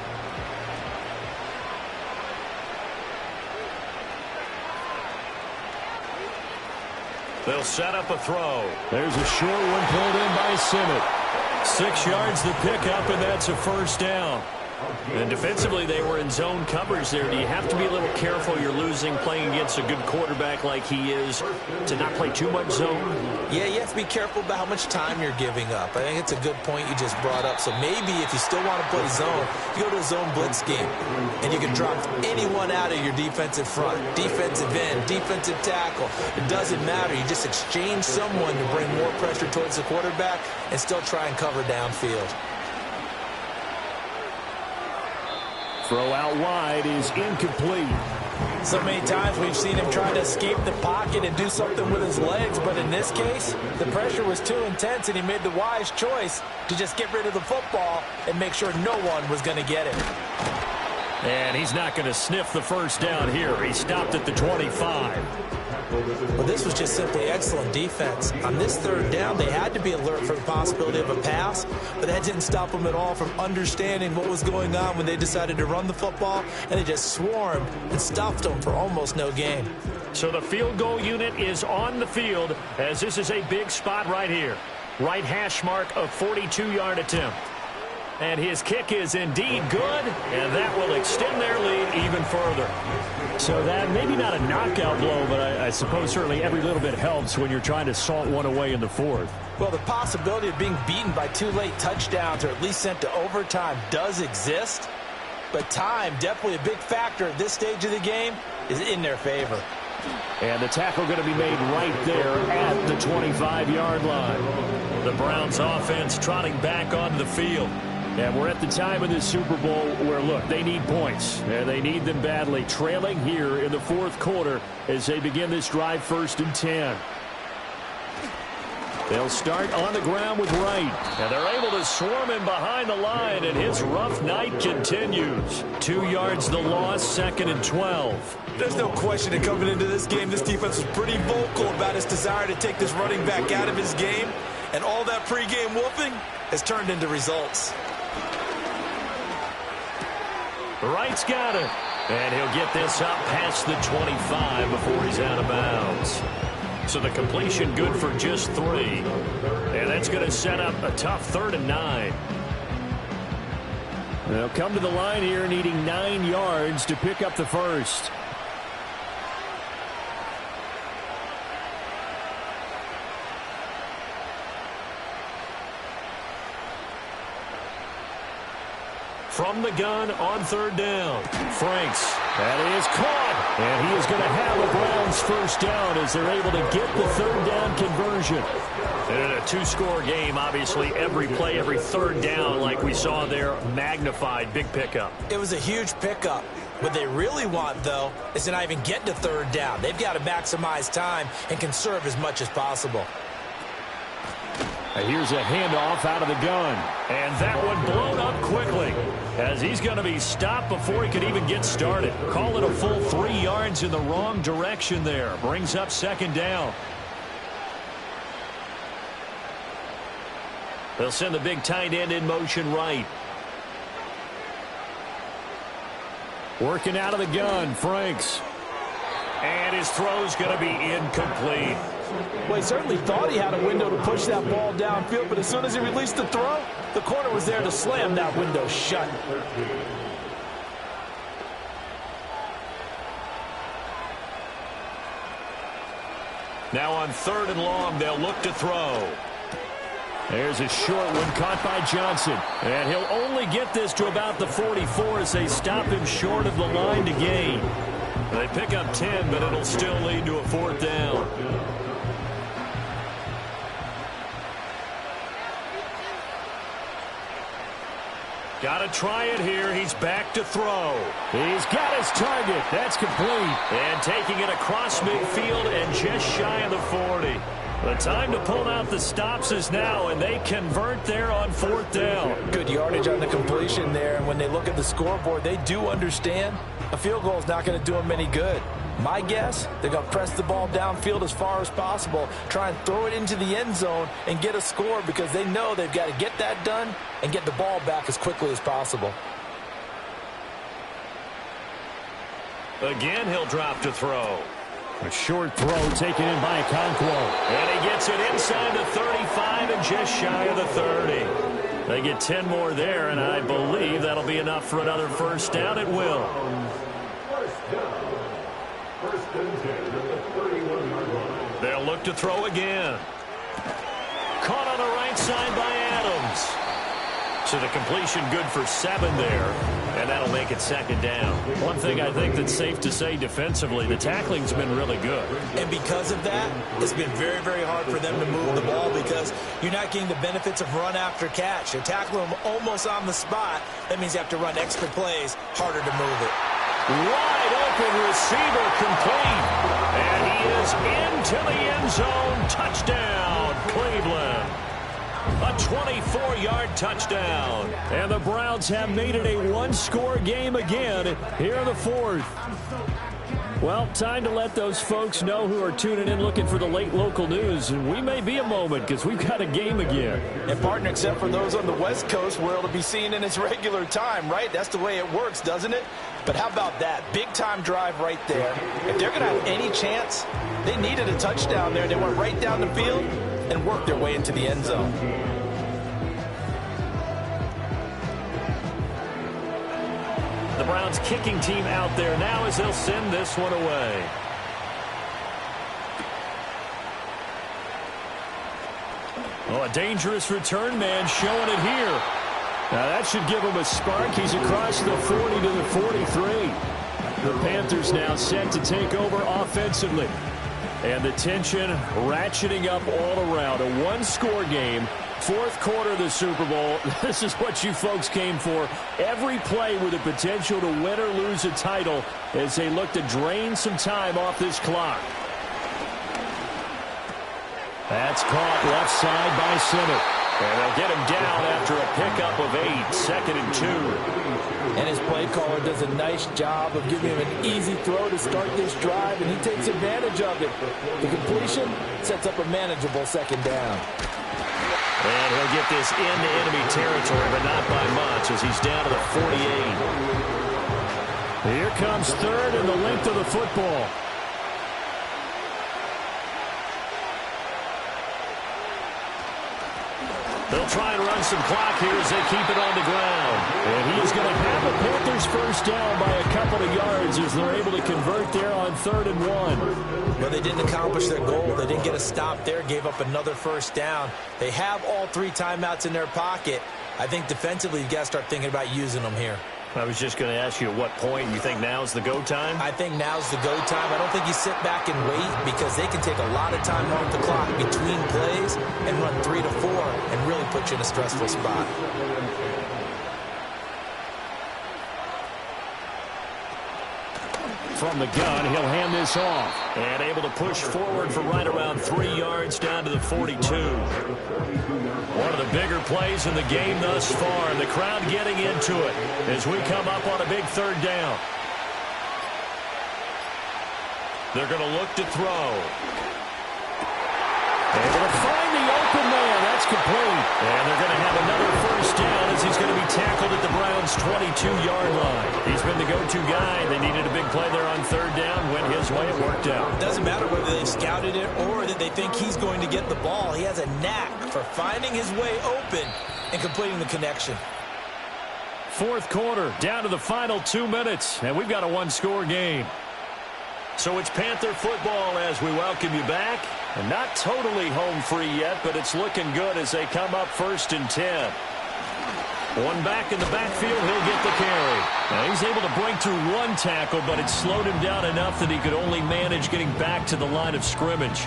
They'll set up a throw. There's a short one pulled in by Simmett. 6 yards to pick up, and that's a 1st down. And defensively, they were in zone coverage there. Do you have to be a little careful? You're losing playing against a good quarterback like he is to not play too much zone? Yeah, you have to be careful about how much time you're giving up. I think it's a good point you just brought up. So maybe if you still want to play zone, you go to a zone blitz game, and you can drop anyone out of your defensive front, defensive end, defensive offensive tackle. It doesn't matter. You just exchange someone to bring more pressure towards the quarterback and still try and cover downfield. Throw out wide is incomplete. So many times we've seen him try to escape the pocket and do something with his legs, but in this case, the pressure was too intense and he made the wise choice to just get rid of the football and make sure no one was going to get it. And he's not going to sniff the first down here. He stopped at the 25. Well, this was just simply excellent defense. On this third down, they had to be alert for the possibility of a pass, but that didn't stop them at all from understanding what was going on when they decided to run the football, and they just swarmed and stuffed them for almost no gain. So the field goal unit is on the field, as this is a big spot right here. Right hash mark of 42-yard attempt. And his kick is indeed good, and that will extend their lead even further. So that, maybe not a knockout blow, but I suppose certainly every little bit helps when you're trying to salt one away in the fourth. Well, the possibility of being beaten by 2 late touchdowns or at least sent to overtime does exist, but time, definitely a big factor at this stage of the game, is in their favor. And the tackle going to be made right there at the 25-yard line. The Browns offense trotting back onto the field. And we're at the time in this Super Bowl where, look, they need points. And they need them badly. Trailing here in the fourth quarter as they begin this drive 1st and 10. They'll start on the ground with Wright. And they're able to swarm him behind the line, and his rough night continues. 2 yards the loss, 2nd and 12. There's no question that coming into this game, this defense was pretty vocal about its desire to take this running back out of his game. And all that pregame wolfing has turned into results. Wright's got it. And he'll get this up past the 25 before he's out of bounds. So the completion good for just 3. And that's going to set up a tough 3rd and 9. They'll come to the line here needing 9 yards to pick up the first. From the gun on 3rd down. Franks. That is caught. And he is going to have a Browns first down as they're able to get the 3rd down conversion. And in a 2-score game, obviously, every play, every 3rd down, like we saw there, magnified. Big pickup. It was a huge pickup. What they really want, though, is to not even get to 3rd down. They've got to maximize time and conserve as much as possible. Here's a handoff out of the gun. And that one blown up quickly as he's going to be stopped before he could even get started. Call it a full 3 yards in the wrong direction there. Brings up 2nd down. They'll send the big tight end in motion right. Working out of the gun, Franks. And his throw's going to be incomplete. Well, he certainly thought he had a window to push that ball downfield, but as soon as he released the throw, the corner was there to slam that window shut. Now on 3rd and long, they'll look to throw. There's a short one caught by Johnson. And he'll only get this to about the 44 as they stop him short of the line to gain. They pick up 10, but it'll still lead to a 4th down. Got to try it here. He's back to throw. He's got his target. That's complete. And taking it across midfield and just shy of the 40. The time to pull out the stops is now, and they convert there on 4th down. Good yardage on the completion there, and when they look at the scoreboard, they do understand a field goal is not going to do them any good. My guess, they're going to press the ball downfield as far as possible, try and throw it into the end zone and get a score because they know they've got to get that done and get the ball back as quickly as possible. Again, he'll drop to throw. A short throw taken in by Okonkwo. And he gets it inside the 35 and just shy of the 30. They get 10 more there, and I believe that'll be enough for another first down. It will. First down. 1st and 10 at the 31-yard line. They'll look to throw again. Caught on the right side by Adams. So the completion good for 7 there. And that'll make it second down. One thing I think that's safe to say defensively, the tackling's been really good. And because of that, it's been very, very hard for them to move the ball because you're not getting the benefits of run after catch. You're tackling them almost on the spot. That means you have to run extra plays, harder to move it. Wide open receiver complete. And he is into the end zone. Touchdown, Cleveland. A 24-yard touchdown. And the Browns have made it a one-score game again here in the fourth. Well, time to let those folks know who are tuning in looking for the late local news. And we may be a moment because we've got a game again. And, partner, except for those on the West Coast where it'll be seen in its regular time, right? That's the way it works, doesn't it? But how about that? Big-time drive right there. If they're going to have any chance, they needed a touchdown there. They went right down the field and worked their way into the end zone. The Browns kicking team out there now as they'll send this one away. Oh, a dangerous return man showing it here. Now that should give him a spark. He's across the 40 to the 43. The Panthers now set to take over offensively. And the tension ratcheting up all around. A one-score game. Fourth quarter of the Super Bowl. This is what you folks came for. Every play with the potential to win or lose a title as they look to drain some time off this clock. That's caught left side by center. And they'll get him down after a pickup of 8, second and 2. And his play caller does a nice job of giving him an easy throw to start this drive, and he takes advantage of it. The completion sets up a manageable second down. And he'll get this into enemy territory, but not by much as he's down to the 48. Here comes third and the length of the football. They'll try and run some clock here as they keep it on the ground. And he's going to have the Panthers first down by a couple of yards as they're able to convert there on 3rd and 1. Well, they didn't accomplish their goal. They didn't get a stop there, gave up another first down. They have all 3 timeouts in their pocket. I think defensively you've got to start thinking about using them here. I was just going to ask you at what point you think now's the go time? I think now's the go time. I don't think you sit back and wait because they can take a lot of time off the clock between plays and run 3 to 4 and really put you in a stressful spot. From the gun, he'll hand this off. And able to push forward for right around 3 yards down to the 42. One of the bigger plays in the game thus far. The crowd getting into it as we come up on a big 3rd down. They're going to look to throw. Able to find the open man. That's complete. And they're going to have another first down as he's going to be tackled at the Browns' 22-yard line. He's been the go-to guy. They needed a big play there on 3rd down. Went his way. It worked out. Doesn't matter whether they've scouted it or that they think he's going to get the ball. He has a knack for finding his way open and completing the connection. Fourth quarter, down to the final 2 minutes, and we've got a one-score game. So it's Panther football as we welcome you back. And not totally home free yet, but it's looking good as they come up 1st and 10. One back in the backfield, he'll get the carry. Now he's able to break through one tackle, but it slowed him down enough that he could only manage getting back to the line of scrimmage.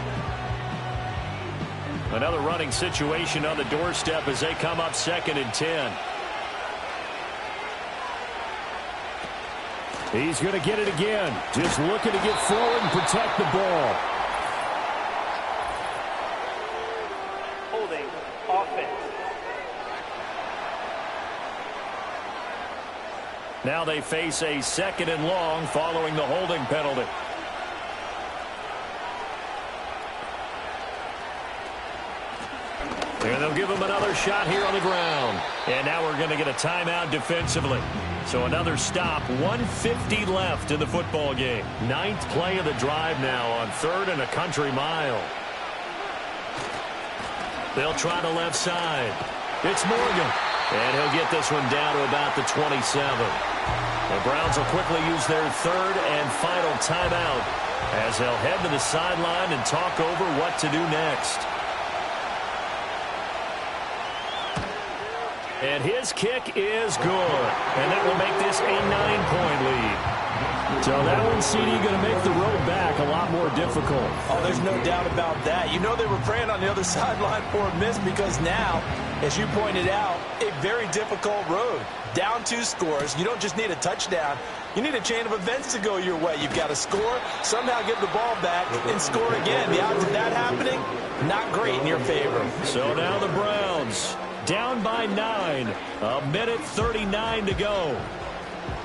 Another running situation on the doorstep as they come up 2nd and 10. He's going to get it again. Just looking to get forward and protect the ball. Holding offense. Now they face a 2nd and long following the holding penalty. And they'll give him another shot here on the ground. And now we're going to get a timeout defensively. So another stop, 1:50 left in the football game. 9th play of the drive now on 3rd and a country mile. They'll try the left side. It's Morgan. And he'll get this one down to about the 27. The Browns will quickly use their 3rd and final timeout as they'll head to the sideline and talk over what to do next. And his kick is good. And that will make this a 9-point lead. So that one, CD, going to make the road back a lot more difficult. Oh, there's no doubt about that. You know they were praying on the other sideline for a miss because now, as you pointed out, a very difficult road. Down 2 scores. You don't just need a touchdown. You need a chain of events to go your way. You've got to score, somehow get the ball back, and score again. The odds of that happening, not great in your favor. So now the Browns down by 9. 1:39 to go.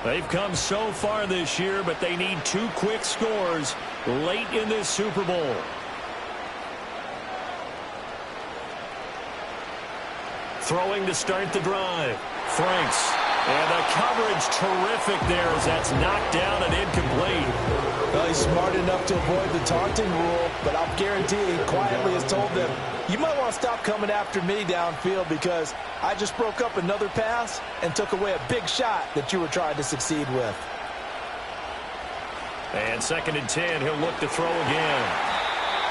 They've come so far this year, but they need 2 quick scores late in this Super Bowl. Throwing to start the drive. Franks. And the coverage terrific there as that's knocked down and incomplete. Well, he's smart enough to avoid the taunting rule, but I'll guarantee he quietly has told them, you might want to stop coming after me downfield because I just broke up another pass and took away a big shot that you were trying to succeed with. And 2nd and 10, he'll look to throw again.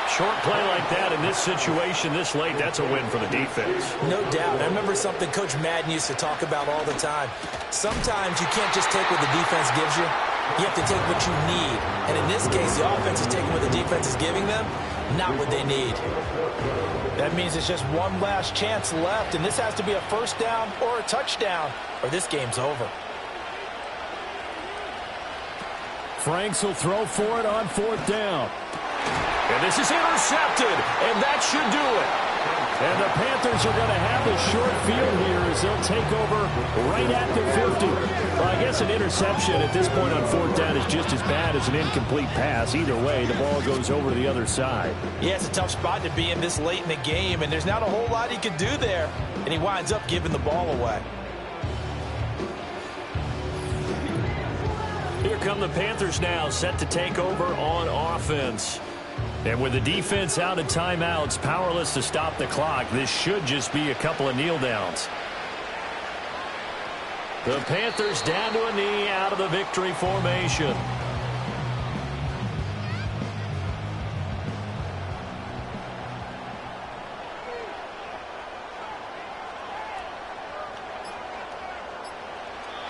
Short play like that in this situation this late, that's a win for the defense. No doubt. I remember something Coach Madden used to talk about all the time. Sometimes you can't just take what the defense gives you. You have to take what you need. And in this case, the offense is taking what the defense is giving them, not what they need. That means it's just one last chance left, and this has to be a first down or a touchdown, or this game's over. Franks will throw for it on 4th down. And this is intercepted, and that should do it. And the Panthers are going to have the short field here as they'll take over right at the 50. Well, I guess an interception at this point on 4th down is just as bad as an incomplete pass. Either way, the ball goes over to the other side. Yeah, it's a tough spot to be in this late in the game, and there's not a whole lot he could do there. And he winds up giving the ball away. Here come the Panthers now, set to take over on offense. And with the defense out of timeouts, powerless to stop the clock, this should just be a couple of kneel downs. The Panthers down to a knee out of the victory formation.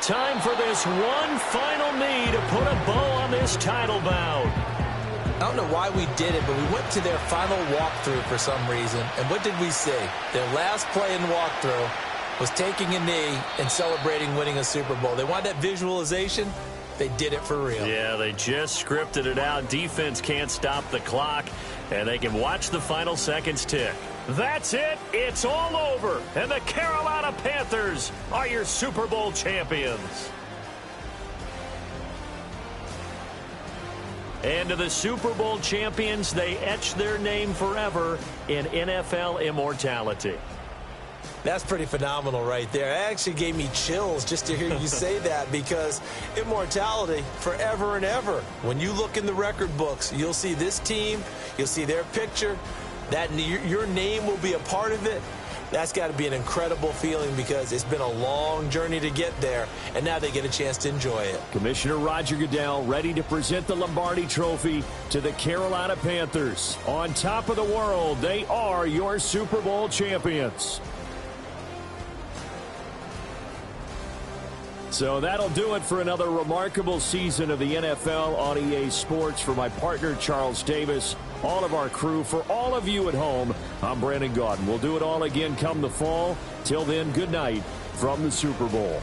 Time for this one final knee to put a bow on this title bout. I don't know why we did it, but we went to their final walkthrough for some reason. And what did we see? Their last play in walkthrough was taking a knee and celebrating winning a Super Bowl. They wanted that visualization. They did it for real. Yeah, they just scripted it out. Defense can't stop the clock, and they can watch the final seconds tick. That's it. It's all over. And the Carolina Panthers are your Super Bowl champions. And to the Super Bowl champions, they etch their name forever in NFL immortality. That's pretty phenomenal right there. It actually gave me chills just to hear you say that because immortality forever and ever. When you look in the record books, you'll see this team, you'll see their picture, that your name will be a part of it. That's got to be an incredible feeling because it's been a long journey to get there, and now they get a chance to enjoy it. Commissioner Roger Goodell ready to present the Lombardi Trophy to the Carolina Panthers. On top of the world, they are your Super Bowl champions. So that'll do it for another remarkable season of the NFL on EA Sports. For my partner, Charles Davis, all of our crew, for all of you at home, I'm Brandon Gaudin. We'll do it all again come the fall. Till then, good night from the Super Bowl.